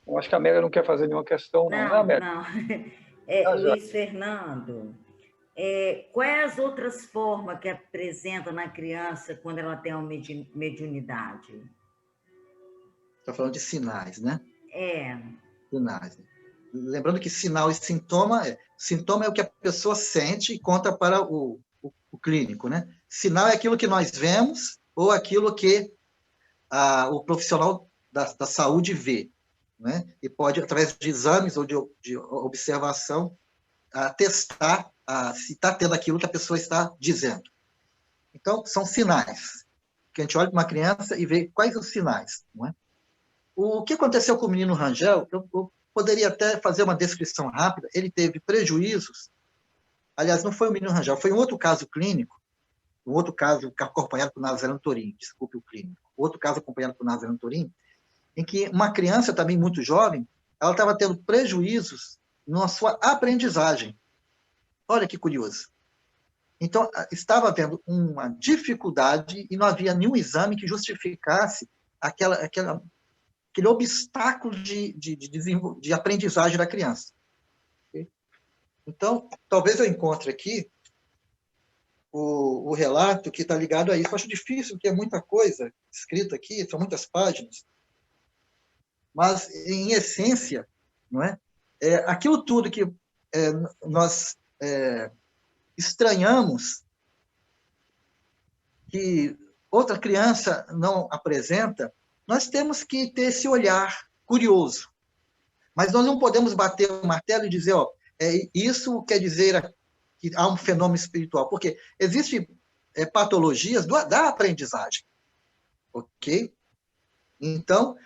Eu acho que a Amélia não quer fazer nenhuma questão, não, né, Amélia? Não. Luiz Fernando, quais as outras formas que apresenta na criança quando ela tem uma mediunidade? Está falando de sinais, né? Sinais. Lembrando que sinal e sintoma é o que a pessoa sente e conta para o clínico, né? Sinal é aquilo que nós vemos ou aquilo que o profissional da saúde vê. né? E pode, através de exames ou de observação, testar se está tendo aquilo que a pessoa está dizendo. Então, são sinais, que a gente olha para uma criança e vê quais os sinais. Não é? O que aconteceu com o menino Rangel, eu poderia até fazer uma descrição rápida, ele teve prejuízos, aliás, não foi o menino Rangel, foi um outro caso clínico, um outro caso acompanhado por Nazareno Torim, desculpe o clínico, outro caso acompanhado por Nazareno Torim, em que uma criança também muito jovem, ela estava tendo prejuízos na sua aprendizagem. Olha que curioso. Então, estava havendo uma dificuldade e não havia nenhum exame que justificasse aquele obstáculo de aprendizagem da criança. Então, talvez eu encontre aqui o relato que está ligado a isso. Eu acho difícil, porque é muita coisa escrita aqui, são muitas páginas, mas, em essência, não é? Aquilo tudo que nós estranhamos, que outra criança não apresenta, nós temos que ter esse olhar curioso. Mas nós não podemos bater o martelo e dizer, isso quer dizer que há um fenômeno espiritual, porque existem patologias da aprendizagem, ok? Então,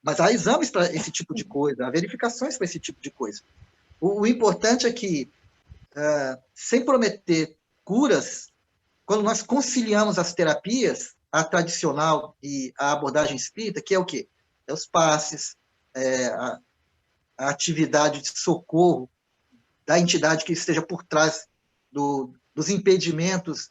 mas há exames para esse tipo de coisa, há verificações para esse tipo de coisa. O importante é que, sem prometer curas, quando nós conciliamos as terapias, a tradicional e a abordagem espírita, que é o quê? É os passes, a atividade de socorro da entidade que esteja por trás dos impedimentos,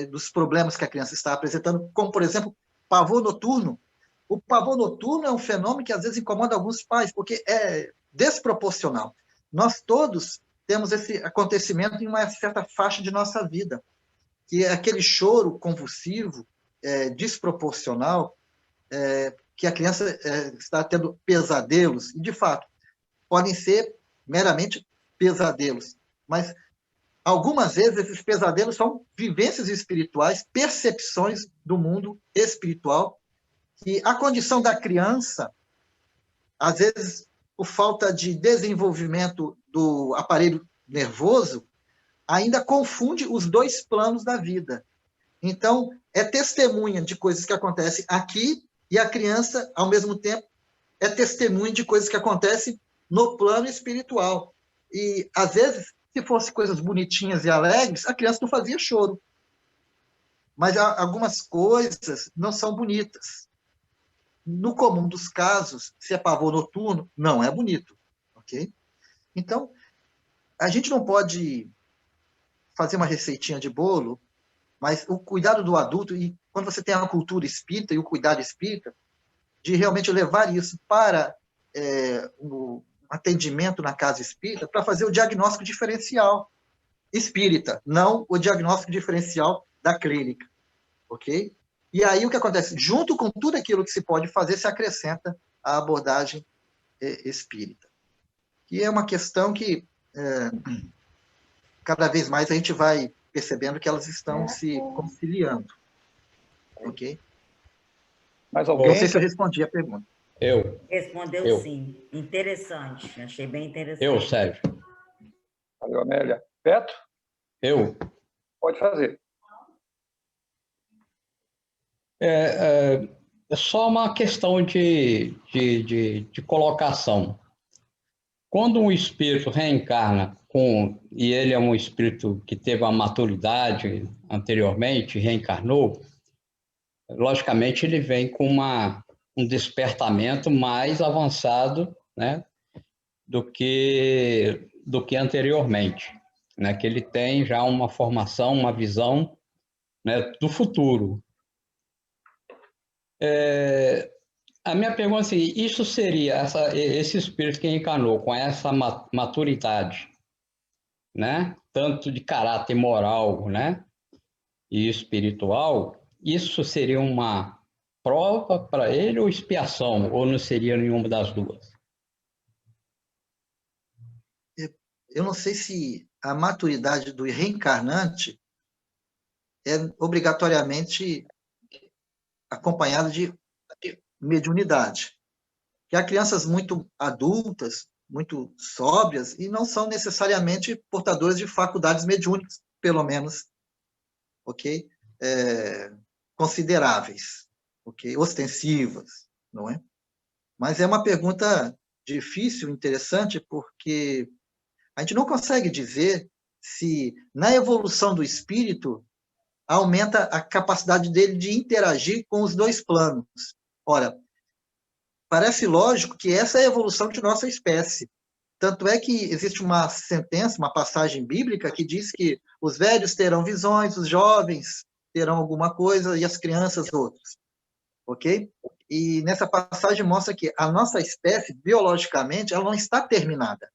dos problemas que a criança está apresentando, como, por exemplo, pavor noturno. O pavor noturno é um fenômeno que, às vezes, incomoda alguns pais, porque é desproporcional. Nós todos temos esse acontecimento em uma certa faixa de nossa vida, que é aquele choro convulsivo, desproporcional, que a criança está tendo pesadelos, e, de fato, podem ser meramente pesadelos, mas algumas vezes esses pesadelos são vivências espirituais, percepções do mundo espiritual, que a condição da criança, às vezes, por falta de desenvolvimento do aparelho nervoso, ainda confunde os dois planos da vida. Então, é testemunha de coisas que acontecem aqui, e a criança, ao mesmo tempo, é testemunha de coisas que acontecem no plano espiritual. E, às vezes, se fossem coisas bonitinhas e alegres, a criança não fazia choro. Mas algumas coisas não são bonitas. No comum dos casos, se é pavor noturno, não é bonito. Ok? Então, a gente não pode fazer uma receitinha de bolo, mas o cuidado do adulto, e quando você tem a cultura espírita e o cuidado espírita, de realmente levar isso para o atendimento na casa espírita, para fazer o diagnóstico diferencial espírita, não o diagnóstico diferencial da clínica, ok? E aí o que acontece? Junto com tudo aquilo que se pode fazer, se acrescenta a abordagem espírita. E é uma questão que cada vez mais a gente vai percebendo que elas estão se conciliando, ok? Mas alguém... Não sei se eu respondi a pergunta. Respondeu sim. Interessante. Achei bem interessante. Sérgio. Valeu, Amélia. Beto? Pode fazer. É só uma questão de colocação. Quando um espírito reencarna e ele é um espírito que teve uma maturidade anteriormente, reencarnou, logicamente ele vem com um despertamento mais avançado, né, do que anteriormente, né, que ele tem já uma formação, uma visão, né, do futuro. A minha pergunta é assim, isso seria, esse espírito que encarnou com essa maturidade, né, tanto de caráter moral, né, e espiritual, isso seria uma prova para ele ou expiação, ou não seria nenhuma das duas? Eu não sei se a maturidade do reencarnante é obrigatoriamente acompanhada de mediunidade. que há crianças muito adultas, muito sóbrias, e não são necessariamente portadoras de faculdades mediúnicas, pelo menos, ok? Consideráveis, ok? Ostensivas, não é? Mas é uma pergunta difícil, interessante, porque a gente não consegue dizer se, na evolução do espírito, aumenta a capacidade dele de interagir com os dois planos. Ora, parece lógico que essa é a evolução de nossa espécie. Tanto é que existe uma sentença, uma passagem bíblica que diz que os velhos terão visões, os jovens terão alguma coisa e as crianças outras. Ok? E nessa passagem mostra que a nossa espécie, biologicamente, ela não está terminada.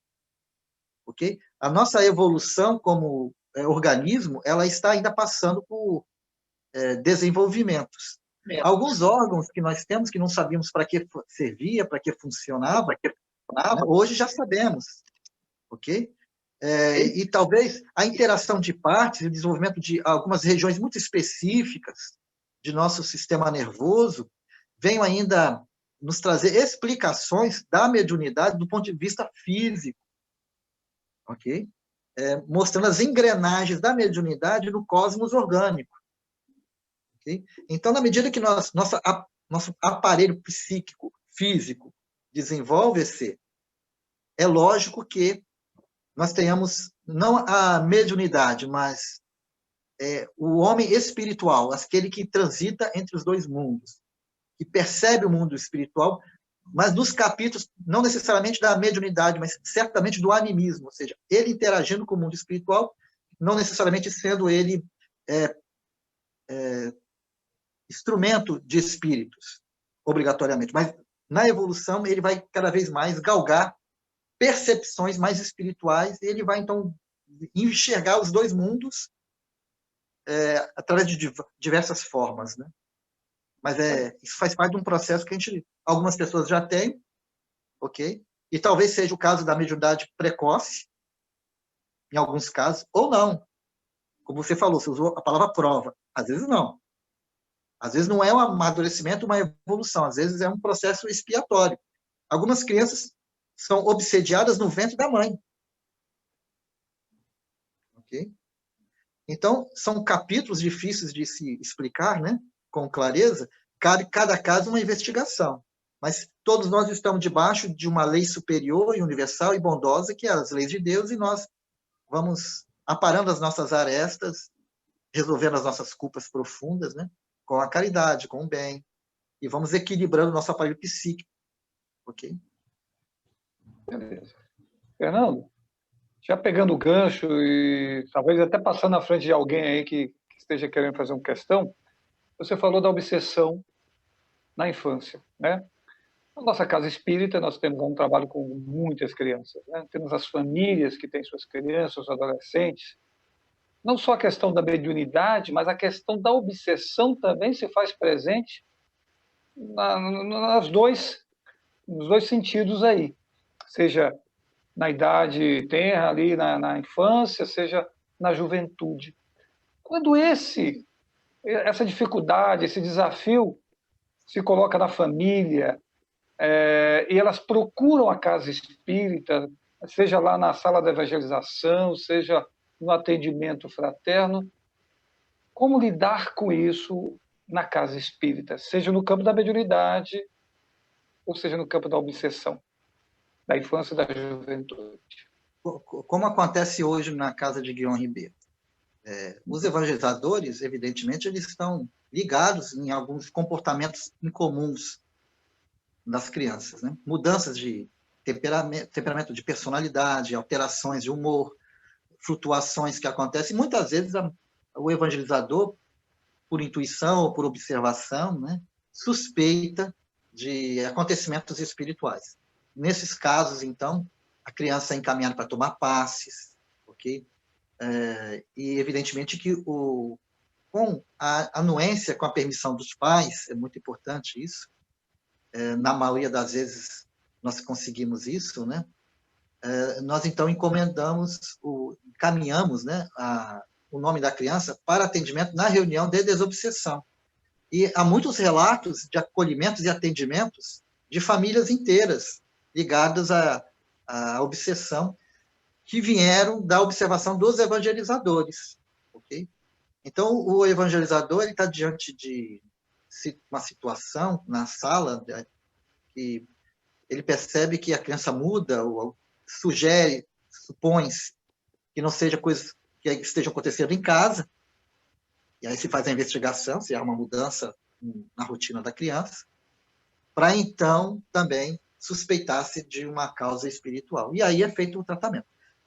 Ok? A nossa evolução como organismo, ela está ainda passando por desenvolvimentos. Alguns órgãos que nós temos que não sabíamos para que servia, para que funcionava, hoje já sabemos, ok? E talvez a interação de partes, o desenvolvimento de algumas regiões muito específicas de nosso sistema nervoso, venham ainda nos trazer explicações da mediunidade do ponto de vista físico, ok? Mostrando as engrenagens da mediunidade no cosmos orgânico. Okay? Então, na medida que nosso aparelho psíquico, físico, desenvolve-se, é lógico que nós tenhamos, não a mediunidade, mas o homem espiritual, aquele que transita entre os dois mundos, que percebe o mundo espiritual, mas nos capítulos, não necessariamente da mediunidade, mas certamente do animismo, ou seja, ele interagindo com o mundo espiritual, não necessariamente sendo ele instrumento de espíritos, obrigatoriamente, mas na evolução ele vai cada vez mais galgar percepções mais espirituais e ele vai, então, enxergar os dois mundos através de diversas formas, né? Mas isso faz parte de um processo que algumas pessoas já têm, ok? E talvez seja o caso da mediunidade precoce, em alguns casos, ou não. Como você falou, você usou a palavra prova. Às vezes não. Às vezes não é um amadurecimento, uma evolução. Às vezes é um processo expiatório. Algumas crianças são obsediadas no ventre da mãe. Ok? Então, são capítulos difíceis de se explicar, né? Com clareza. Cabe cada caso uma investigação. Mas todos nós estamos debaixo de uma lei superior e universal e bondosa, que é as leis de Deus, e nós vamos aparando as nossas arestas, resolvendo as nossas culpas profundas, né? Com a caridade, com o bem, e vamos equilibrando o nosso aparelho psíquico. Ok? Beleza. Fernando, já pegando o gancho e talvez até passando na frente de alguém aí que esteja querendo fazer uma questão, você falou da obsessão na infância, né? Na nossa casa espírita, nós temos um trabalho com muitas crianças, né? Temos as famílias que têm suas crianças, os adolescentes. Não só a questão da mediunidade, mas a questão da obsessão também se faz presente nos dois sentidos aí. Seja na idade tenra, ali na infância, seja na juventude. Quando essa dificuldade, esse desafio se coloca na família, e elas procuram a casa espírita, seja lá na sala da evangelização, seja no atendimento fraterno, como lidar com isso na casa espírita, seja no campo da mediunidade, ou seja no campo da obsessão, da infância e da juventude. Como acontece hoje na casa de Guion Ribeiro. Os evangelizadores, evidentemente, eles estão ligados em alguns comportamentos incomuns das crianças, né? Mudanças de temperamento, de personalidade, alterações de humor, flutuações que acontecem. Muitas vezes o evangelizador, por intuição ou por observação, né, suspeita de acontecimentos espirituais. Nesses casos, então, a criança é encaminhada para tomar passes, ok? E, evidentemente, que com a anuência, com a permissão dos pais, é muito importante isso, na maioria das vezes nós conseguimos isso, né? Nós, então, encaminhamos, né, o nome da criança para atendimento na reunião de desobsessão. E há muitos relatos de acolhimentos e atendimentos de famílias inteiras ligadas à obsessão, que vieram da observação dos evangelizadores. Okay? Então, o evangelizador está diante de uma situação na sala que ele percebe que a criança muda, ou sugere, supõe que não seja coisas que estejam acontecendo em casa, e aí se faz a investigação, se há uma mudança na rotina da criança, para então também suspeitar-se de uma causa espiritual. E aí é feito o tratamento.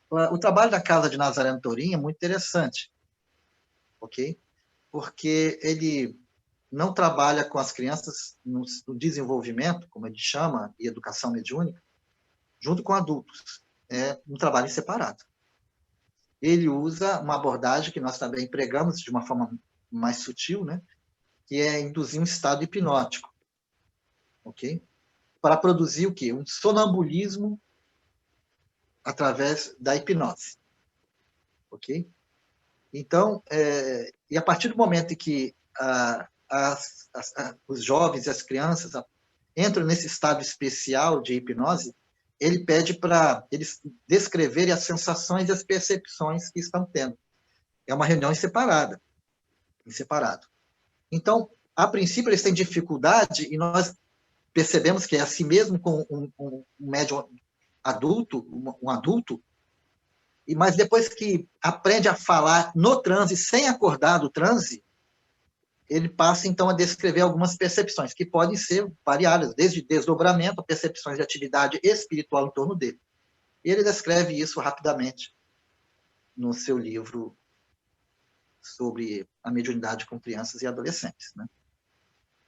O trabalho da Casa de Nazaré no Tourinho é muito interessante, ok? Porque ele não trabalha com as crianças no desenvolvimento, como ele chama, e educação mediúnica, junto com adultos. É um trabalho separado. Ele usa uma abordagem que nós também empregamos de uma forma mais sutil, né? Que é induzir um estado hipnótico, ok? Para produzir o quê? Um sonambulismo através da hipnose, ok? Então, e a partir do momento em que os jovens e as crianças entram nesse estado especial de hipnose, ele pede para eles descreverem as sensações e as percepções que estão tendo. É uma reunião em separado. Então, a princípio, eles têm dificuldade, e nós percebemos que é assim mesmo com um médium adulto, um adulto, mas depois que aprende a falar no transe, sem acordar do transe, ele passa, então, a descrever algumas percepções, que podem ser variadas, desde desdobramento a percepções de atividade espiritual em torno dele. E ele descreve isso rapidamente no seu livro sobre a mediunidade com crianças e adolescentes, né?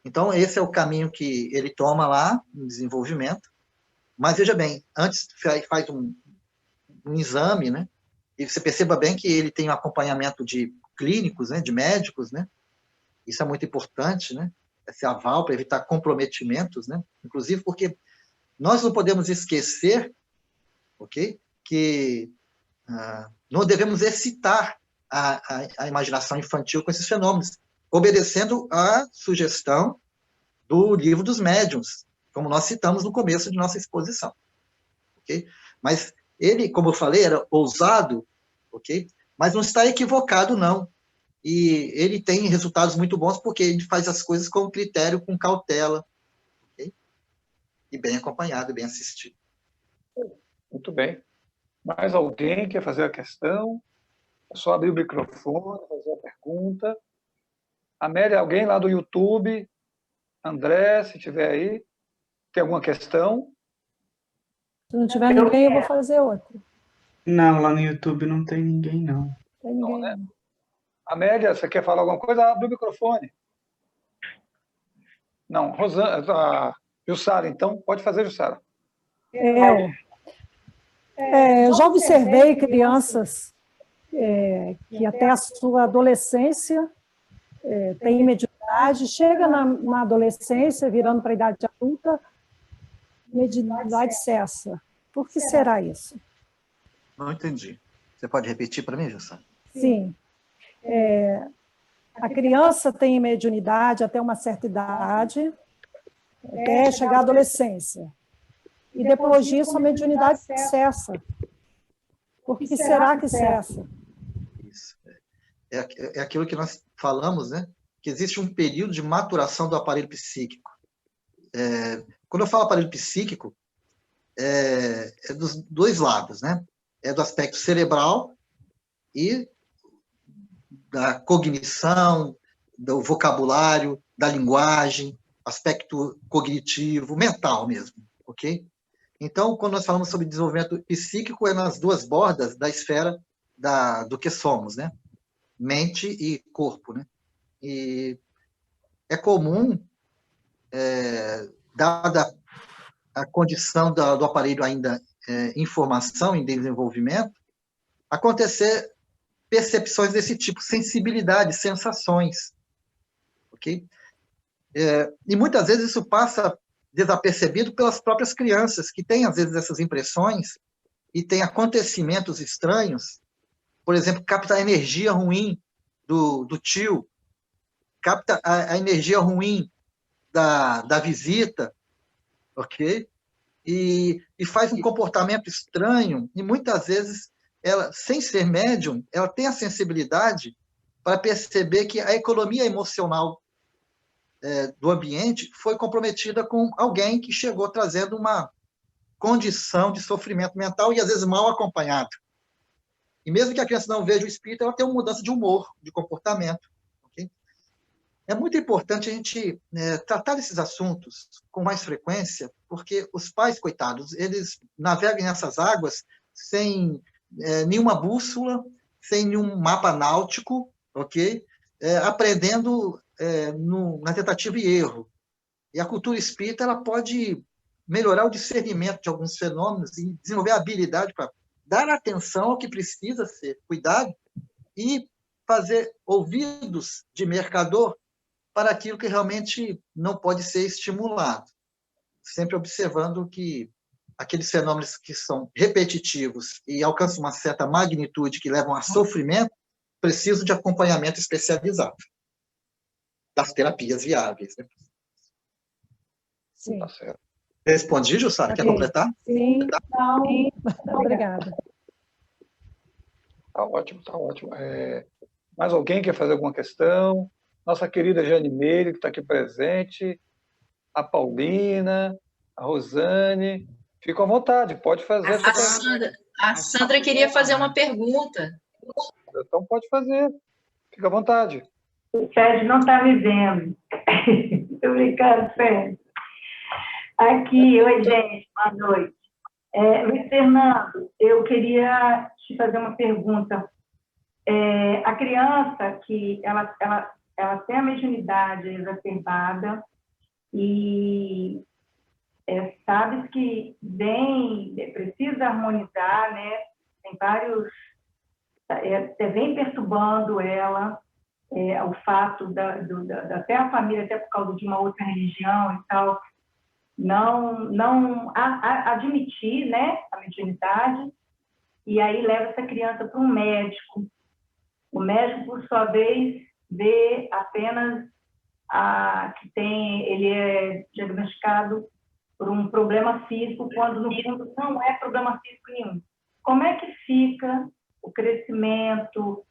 Então, esse é o caminho que ele toma lá, no desenvolvimento. Mas, veja bem, antes faz um exame, né? E você perceba bem que ele tem um acompanhamento de clínicos, né? De médicos, né? Isso é muito importante, né? Esse aval para evitar comprometimentos, né? Inclusive porque nós não podemos esquecer, ok? Que não devemos excitar a imaginação infantil com esses fenômenos, obedecendo à sugestão do Livro dos Médiuns, como nós citamos no começo de nossa exposição. Okay? Mas ele, como eu falei, era ousado, okay? Mas não está equivocado, não. E ele tem resultados muito bons porque ele faz as coisas com critério, com cautela, okay? E bem acompanhado, bem assistido. Muito bem. Mais alguém quer fazer a questão? É só abrir o microfone, fazer a pergunta. Amélia, alguém lá do YouTube? André, se tiver aí, tem alguma questão? Se não tiver ninguém, eu vou fazer outra. Não, lá no YouTube não tem ninguém, não. Tem ninguém. Não, né? Amélia, você quer falar alguma coisa? Abre o microfone. Não, Rosana, Jussara, então, pode fazer, Jussara. Eu já observei crianças que até a sua adolescência têm mediunidade, chega na adolescência, virando para a idade adulta, mediunidade cessa. Por que será isso? Não entendi. Você pode repetir para mim, Jussara? Sim. A criança tem mediunidade até uma certa idade, até chegar à adolescência. E depois disso, a mediunidade cessa. Por que será que cessa? Isso. É aquilo que nós falamos, né? Que existe um período de maturação do aparelho psíquico. Quando eu falo aparelho psíquico, é dos dois lados, né? É do aspecto cerebral e da cognição, do vocabulário, da linguagem, aspecto cognitivo, mental mesmo, ok? Então, quando nós falamos sobre desenvolvimento psíquico, é nas duas bordas da esfera do que somos, né? Mente e corpo, né? E é comum, dada a condição do aparelho ainda em formação, em desenvolvimento, acontecer percepções desse tipo, sensibilidade, sensações, ok? E muitas vezes isso passa desapercebido pelas próprias crianças, que têm, às vezes, essas impressões e têm acontecimentos estranhos, por exemplo, capta a energia ruim do tio, capta a energia ruim da visita, ok? E faz um comportamento estranho, e muitas vezes, ela, sem ser médium, ela tem a sensibilidade para perceber que a economia emocional do ambiente foi comprometida com alguém que chegou trazendo uma condição de sofrimento mental e, às vezes, mal acompanhado. E mesmo que a criança não veja o espírito, ela tem uma mudança de humor, de comportamento. Okay? É muito importante a gente tratar desses assuntos com mais frequência, porque os pais, coitados, eles navegam nessas águas sem nenhuma bússola, sem nenhum mapa náutico, ok? Aprendendo na tentativa e erro. E a cultura espírita ela pode melhorar o discernimento de alguns fenômenos e desenvolver a habilidade para dar atenção ao que precisa ser cuidado e fazer ouvidos de mercador para aquilo que realmente não pode ser estimulado. Sempre observando que aqueles fenômenos que são repetitivos e alcançam uma certa magnitude que levam a sofrimento precisam de acompanhamento especializado das terapias viáveis. Né? Sim. Tá certo. Respondi, Jussara? Okay. Quer completar? Sim, não. Obrigada. Tá ótimo, tá ótimo. Mais alguém quer fazer alguma questão? Nossa querida Jane Meire, que está aqui presente, a Paulina, a Rosane. Fica à vontade, pode fazer. A Sandra queria fazer uma pergunta. Então pode fazer. Fica à vontade. O Sérgio não está me vendo. Estou brincando, Sérgio. Aqui, oi, gente, boa noite. Luiz Fernando, eu queria te fazer uma pergunta. A criança que ela tem a mediunidade exacerbada e sabe que precisa harmonizar, né? Tem vários... vem perturbando ela, o fato até a família, até por causa de uma outra religião e tal, não admitir, né, a mediunidade, e aí leva essa criança para um médico. O médico, por sua vez, vê apenas que ele é diagnosticado por um problema físico, quando no fundo não é problema físico nenhum. Como é que fica o crescimento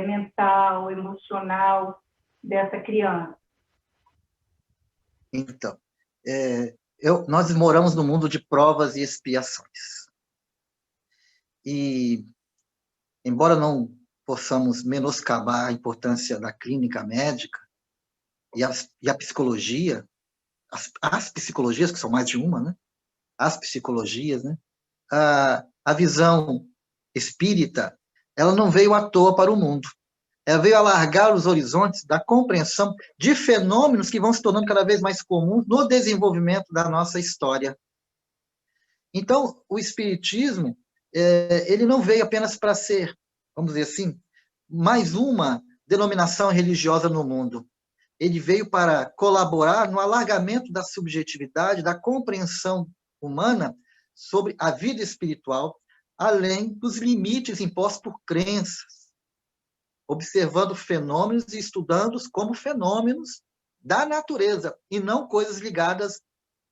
mental, emocional dessa criança? Então, nós moramos no mundo de provas e expiações. E, embora não possamos menoscabar a importância da clínica médica e a psicologia, as psicologias, que são mais de uma, né? As psicologias, né? A visão espírita, ela não veio à toa para o mundo. Ela veio alargar os horizontes da compreensão de fenômenos que vão se tornando cada vez mais comuns no desenvolvimento da nossa história. Então, o espiritismo, ele não veio apenas para ser, vamos dizer assim, mais uma denominação religiosa no mundo. Ele veio para colaborar no alargamento da subjetividade, da compreensão humana sobre a vida espiritual, além dos limites impostos por crenças, observando fenômenos e estudando-os como fenômenos da natureza, e não coisas ligadas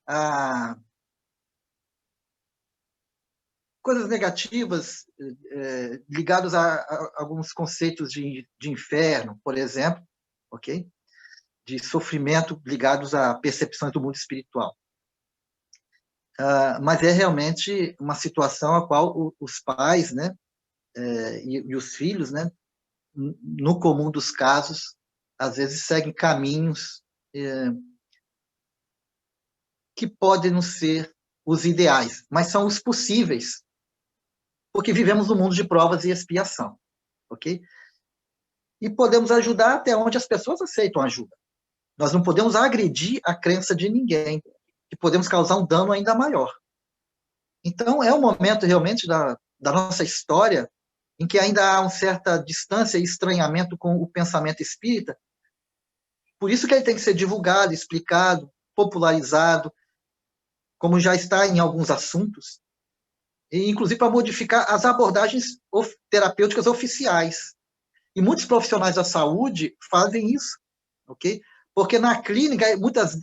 a coisas negativas, ligadas a alguns conceitos de inferno, por exemplo, ok? De sofrimento ligados a percepções do mundo espiritual. Mas é realmente uma situação a qual os pais, né, e os filhos, né, no comum dos casos, às vezes seguem caminhos que podem não ser os ideais, mas são os possíveis, porque vivemos num mundo de provas e expiação, ok? E podemos ajudar até onde as pessoas aceitam ajuda. Nós não podemos agredir a crença de ninguém, que podemos causar um dano ainda maior. Então, é um momento realmente da nossa história em que ainda há uma certa distância e estranhamento com o pensamento espírita. Por isso que ele tem que ser divulgado, explicado, popularizado, como já está em alguns assuntos, e inclusive para modificar as abordagens terapêuticas oficiais. E muitos profissionais da saúde fazem isso, ok? Porque na clínica,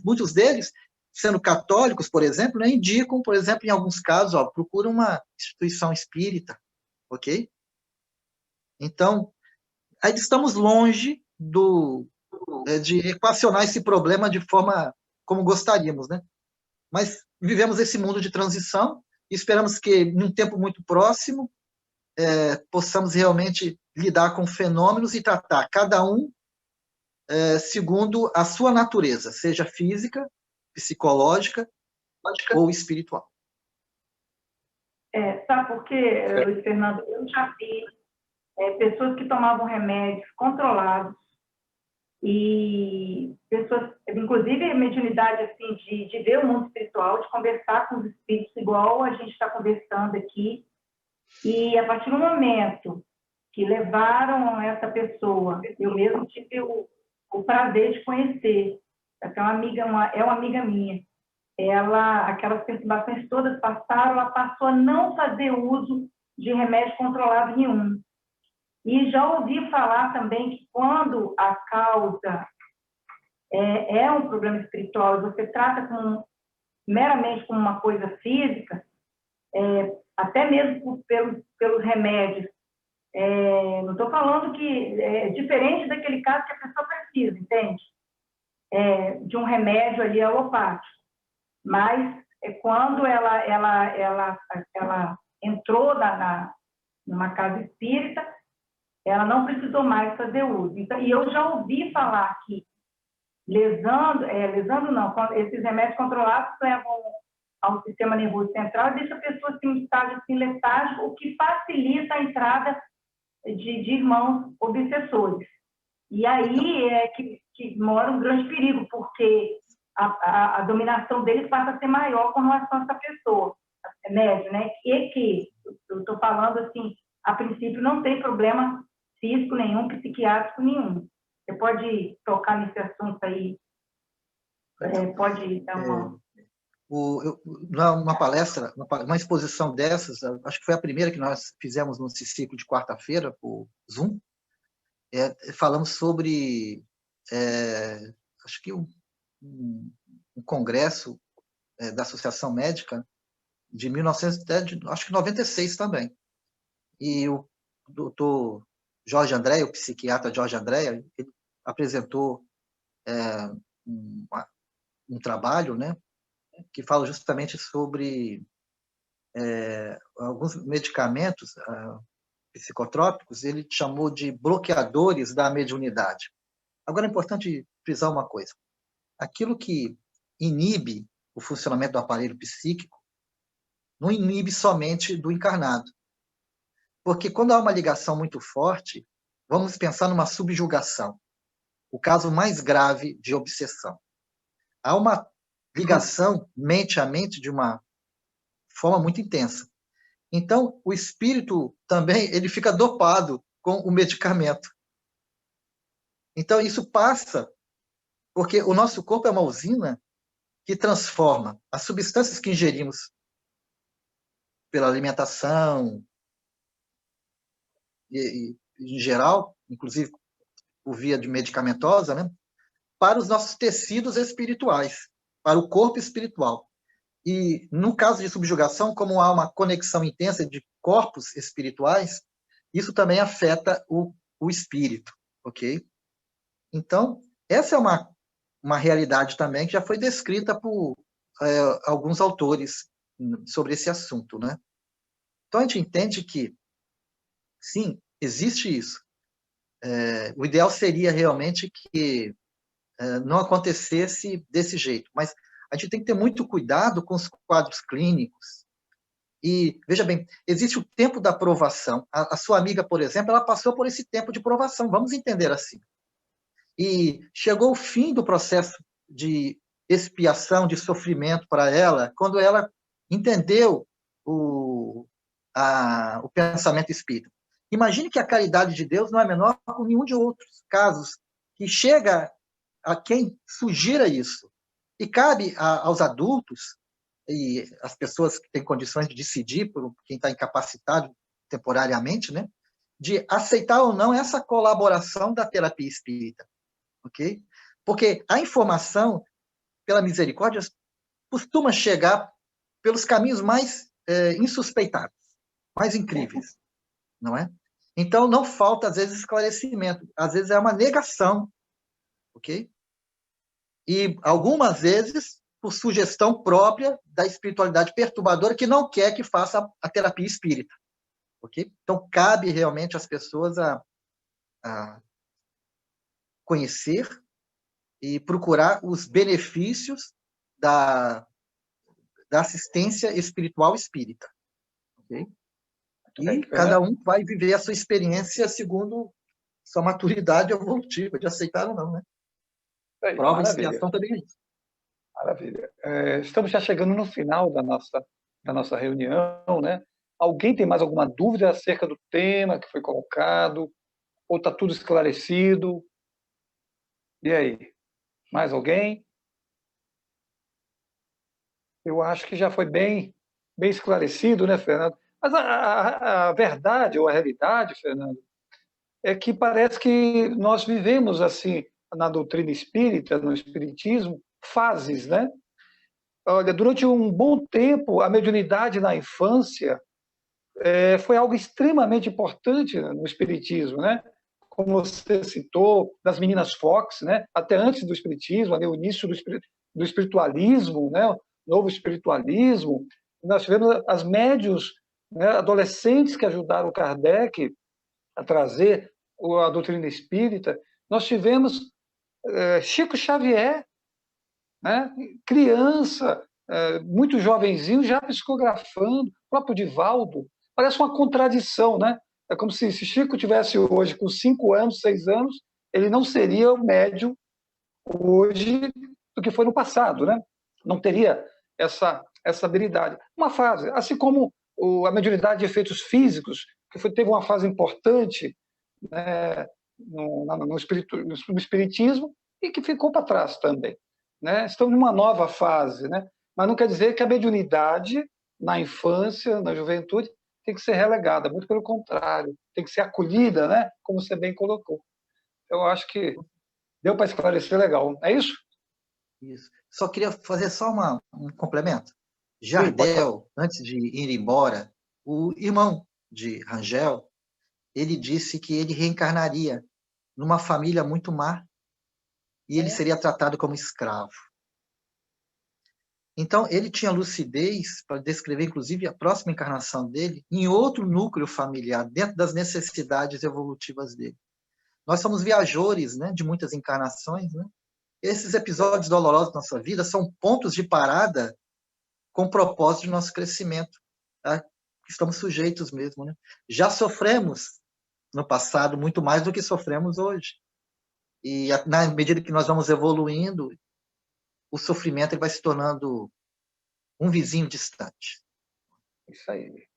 muitos deles sendo católicos, por exemplo, né, indicam, por exemplo, em alguns casos, ó, procura uma instituição espírita, ok? Então, aí estamos longe de equacionar esse problema de forma como gostaríamos, né? Mas vivemos esse mundo de transição e esperamos que, em um tempo muito próximo, possamos realmente lidar com fenômenos e tratar cada um segundo a sua natureza, seja física, psicológica ou espiritual. Sabe por quê, Luiz Fernando? Eu já vi pessoas que tomavam remédios controlados e pessoas, inclusive a mediunidade assim, de ver o mundo espiritual, de conversar com os espíritos, igual a gente está conversando aqui, e a partir do momento que levaram essa pessoa, eu mesmo tive o prazer de conhecer, é uma amiga minha, aquelas perturbações todas passaram, ela passou a não fazer uso de remédio controlado nenhum. E já ouvi falar também que quando a causa é um problema espiritual e você trata meramente como uma coisa física, até mesmo pelos remédios, não estou falando que é diferente daquele caso que a pessoa precisa, entende? De um remédio ali alopático. Mas quando ela entrou numa casa espírita, ela não precisou mais fazer uso. Então, e eu já ouvi falar que esses remédios controlados levam ao sistema nervoso central e deixa a pessoa assim, em estágio assim, letárgico, o que facilita a entrada de irmãos obsessores. E aí que mora um grande perigo, porque a dominação deles passa a ser maior com relação a essa pessoa, médio, né? E que, eu estou falando assim, a princípio não tem problema físico nenhum, psiquiátrico nenhum. Você pode tocar nesse assunto aí? Pode dar uma palestra, uma exposição dessas, acho que foi a primeira que nós fizemos no ciclo de quarta-feira, por Zoom, falamos sobre, acho que um congresso da Associação Médica de 1996 também. E o doutor Jorge André, o psiquiatra Jorge André, ele apresentou um trabalho, né, que fala justamente sobre alguns medicamentos psicotrópicos, ele chamou de bloqueadores da mediunidade. Agora é importante frisar uma coisa. Aquilo que inibe o funcionamento do aparelho psíquico não inibe somente do encarnado. Porque quando há uma ligação muito forte, vamos pensar numa subjugação, o caso mais grave de obsessão. Há uma ligação mente a mente de uma forma muito intensa. Então, o espírito também ele fica dopado com o medicamento. Então, isso passa, porque o nosso corpo é uma usina que transforma as substâncias que ingerimos pela alimentação, e em geral, inclusive por via de medicamentosa, né, para os nossos tecidos espirituais, para o corpo espiritual. E, no caso de subjugação, como há uma conexão intensa de corpos espirituais, isso também afeta o espírito, ok? Então, essa é uma realidade também que já foi descrita por alguns autores sobre esse assunto, né? Então, a gente entende que, sim, existe isso. O ideal seria realmente que não acontecesse desse jeito, mas a gente tem que ter muito cuidado com os quadros clínicos. E, veja bem, existe o tempo da provação. A sua amiga, por exemplo, ela passou por esse tempo de provação, vamos entender assim. E chegou o fim do processo de expiação, de sofrimento para ela, quando ela entendeu o pensamento espírita. Imagine que a caridade de Deus não é menor que nenhum de outros casos, que chega a quem sugira isso. E cabe aos adultos e às pessoas que têm condições de decidir por quem está incapacitado temporariamente, né, de aceitar ou não essa colaboração da terapia espírita, ok? Porque a informação, pela misericórdia, costuma chegar pelos caminhos mais insuspeitados, mais incríveis, não é? Então, não falta, às vezes, esclarecimento. Às vezes é uma negação, ok? E, algumas vezes, por sugestão própria da espiritualidade perturbadora, que não quer que faça a terapia espírita, ok? Então, cabe realmente às pessoas a conhecer e procurar os benefícios da assistência espiritual espírita, ok? E cada um vai viver a sua experiência segundo sua maturidade evolutiva, de aceitar ou não, né? Prova e expiação também é isso. Maravilha. Estamos já chegando no final da nossa reunião, né? Alguém tem mais alguma dúvida acerca do tema que foi colocado? Ou está tudo esclarecido? E aí? Mais alguém? Eu acho que já foi bem esclarecido, né, Fernando? Mas a verdade ou a realidade, Fernando, é que parece que nós vivemos, assim, na doutrina espírita, no espiritismo, fases, né? Olha, durante um bom tempo, a mediunidade na infância foi algo extremamente importante no espiritismo, né? Como você citou, das meninas Fox, né? Até antes do espiritismo, ali, o início do espiritualismo, né? Novo espiritualismo. Nós tivemos as médiuns, né? Adolescentes que ajudaram Kardec a trazer a doutrina espírita. Nós tivemos Chico Xavier, né? Criança, muito jovenzinho, já psicografando, o próprio Divaldo. Parece uma contradição, né? É como se Chico tivesse hoje com 5 anos, 6 anos, ele não seria o médium hoje do que foi no passado, né? Não teria essa habilidade. Uma fase, assim como a mediunidade de efeitos físicos, que teve uma fase importante, né, no espiritismo e que ficou para trás também, né? Estamos numa nova fase, né? Mas não quer dizer que a mediunidade na infância, na juventude, tem que ser relegada, muito pelo contrário, tem que ser acolhida, né? Como você bem colocou. Eu acho que deu para esclarecer legal. É isso? Isso. Só queria fazer um complemento. Jardel, antes de ir embora, o irmão de Rangel, ele disse que ele reencarnaria numa família muito má e ele seria tratado como escravo. Então, ele tinha lucidez para descrever, inclusive, a próxima encarnação dele em outro núcleo familiar, dentro das necessidades evolutivas dele. Nós somos viajores, né, de muitas encarnações, né? Esses episódios dolorosos da nossa vida são pontos de parada com o propósito de nosso crescimento. Tá? Estamos sujeitos mesmo, né? Já sofremos no passado muito mais do que sofremos hoje. E na medida que nós vamos evoluindo, o sofrimento ele vai se tornando um vizinho distante. Isso aí.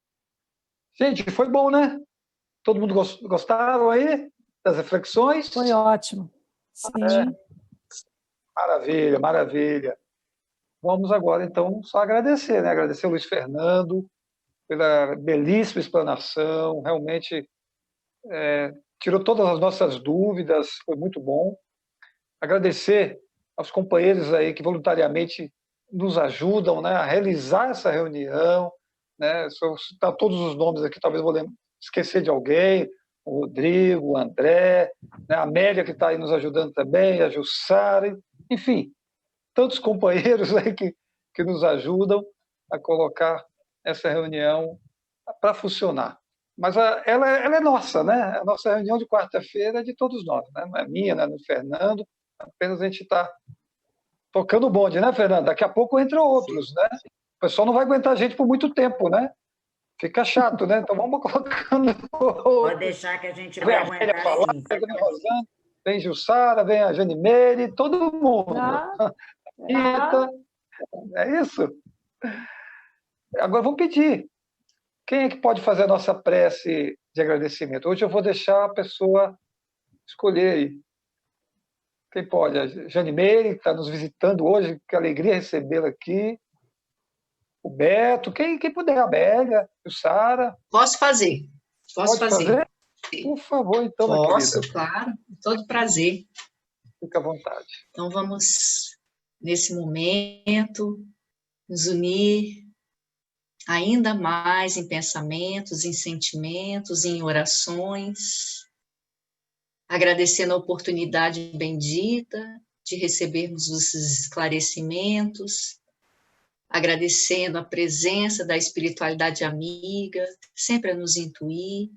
Gente, foi bom, né? Todo mundo gostaram aí das reflexões? Foi ótimo. Sim. Maravilha, maravilha. Vamos agora, então, só agradecer, né? Agradecer ao Luiz Fernando pela belíssima explanação, realmente tirou todas as nossas dúvidas, foi muito bom. Agradecer aos companheiros aí que voluntariamente nos ajudam, né, a realizar essa reunião, né? Se eu citar todos os nomes aqui, talvez eu vou esquecer de alguém, o Rodrigo, o André, né, a Amélia que está aí nos ajudando também, a Jussara, enfim, tantos companheiros aí que nos ajudam a colocar essa reunião para funcionar. Mas ela é nossa, né? A nossa reunião de quarta-feira é de todos nós, né? Não é minha, não é do Fernando, apenas a gente está tocando o bonde, né, Fernando? Daqui a pouco entram outros, né? O pessoal não vai aguentar a gente por muito tempo, né? Fica chato, né? Então vamos colocando... Pode deixar que a gente vai aguentar falar, sim. Vem Rosana, vem Jussara, vem a Janimeire, todo mundo. Rita, é isso? Agora vamos pedir. Quem é que pode fazer a nossa prece de agradecimento? Hoje eu vou deixar a pessoa escolher aí. Quem pode? A Janimeire, que está nos visitando hoje, que alegria recebê-la aqui. O Beto, quem puder, a Bélia, o Sara. Posso fazer. Posso fazer? Por favor, então, Posso, claro. Todo prazer. Fica à vontade. Então, vamos, nesse momento, nos unir ainda mais em pensamentos, em sentimentos, em orações, agradecendo a oportunidade bendita de recebermos os esclarecimentos, agradecendo a presença da espiritualidade amiga, sempre a nos intuir,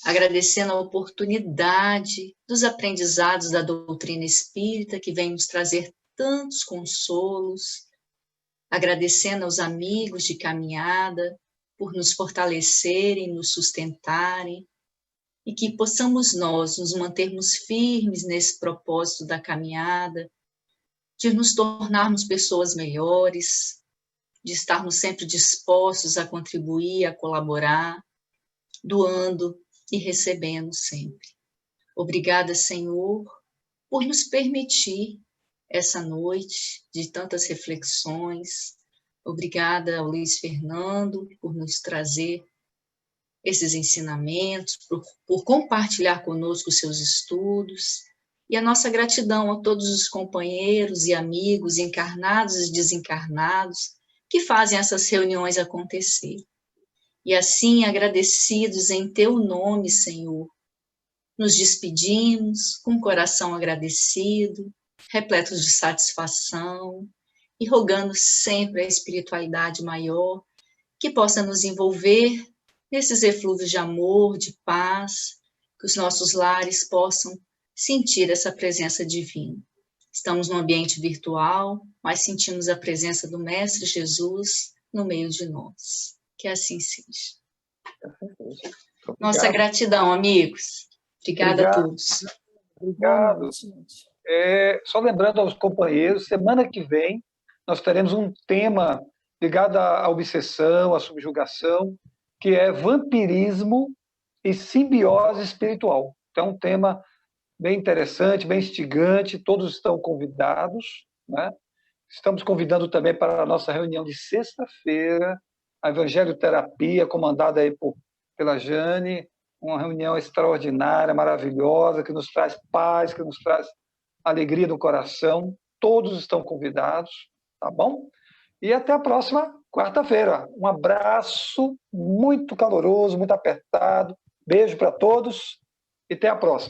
agradecendo a oportunidade dos aprendizados da doutrina espírita, que vem nos trazer tantos consolos, agradecendo aos amigos de caminhada por nos fortalecerem, nos sustentarem, e que possamos nós nos mantermos firmes nesse propósito da caminhada, de nos tornarmos pessoas melhores, de estarmos sempre dispostos a contribuir, a colaborar, doando e recebendo sempre. Obrigada, Senhor, por nos permitir essa noite de tantas reflexões. Obrigada ao Luiz Fernando por nos trazer esses ensinamentos, por compartilhar conosco os seus estudos, e a nossa gratidão a todos os companheiros e amigos encarnados e desencarnados que fazem essas reuniões acontecer. E assim, agradecidos em Teu nome, Senhor, nos despedimos com o coração agradecido, repletos de satisfação, e rogando sempre a espiritualidade maior que possa nos envolver nesses eflúvios de amor, de paz, que os nossos lares possam sentir essa presença divina. Estamos num ambiente virtual, mas sentimos a presença do Mestre Jesus no meio de nós. Que assim seja. Nossa gratidão, amigos. Obrigada a todos. Obrigado. Só lembrando aos companheiros, semana que vem nós teremos um tema ligado à obsessão, à subjugação, que é vampirismo e simbiose espiritual. Então, é um tema bem interessante, bem instigante, todos estão convidados, né? Estamos convidando também para a nossa reunião de sexta-feira, a Evangelho Terapia, comandada aí pela Jane, uma reunião extraordinária, maravilhosa, que nos traz paz, que nos traz alegria no coração. Todos estão convidados, tá bom? E até a próxima quarta-feira. Um abraço muito caloroso, muito apertado. Beijo para todos e até a próxima.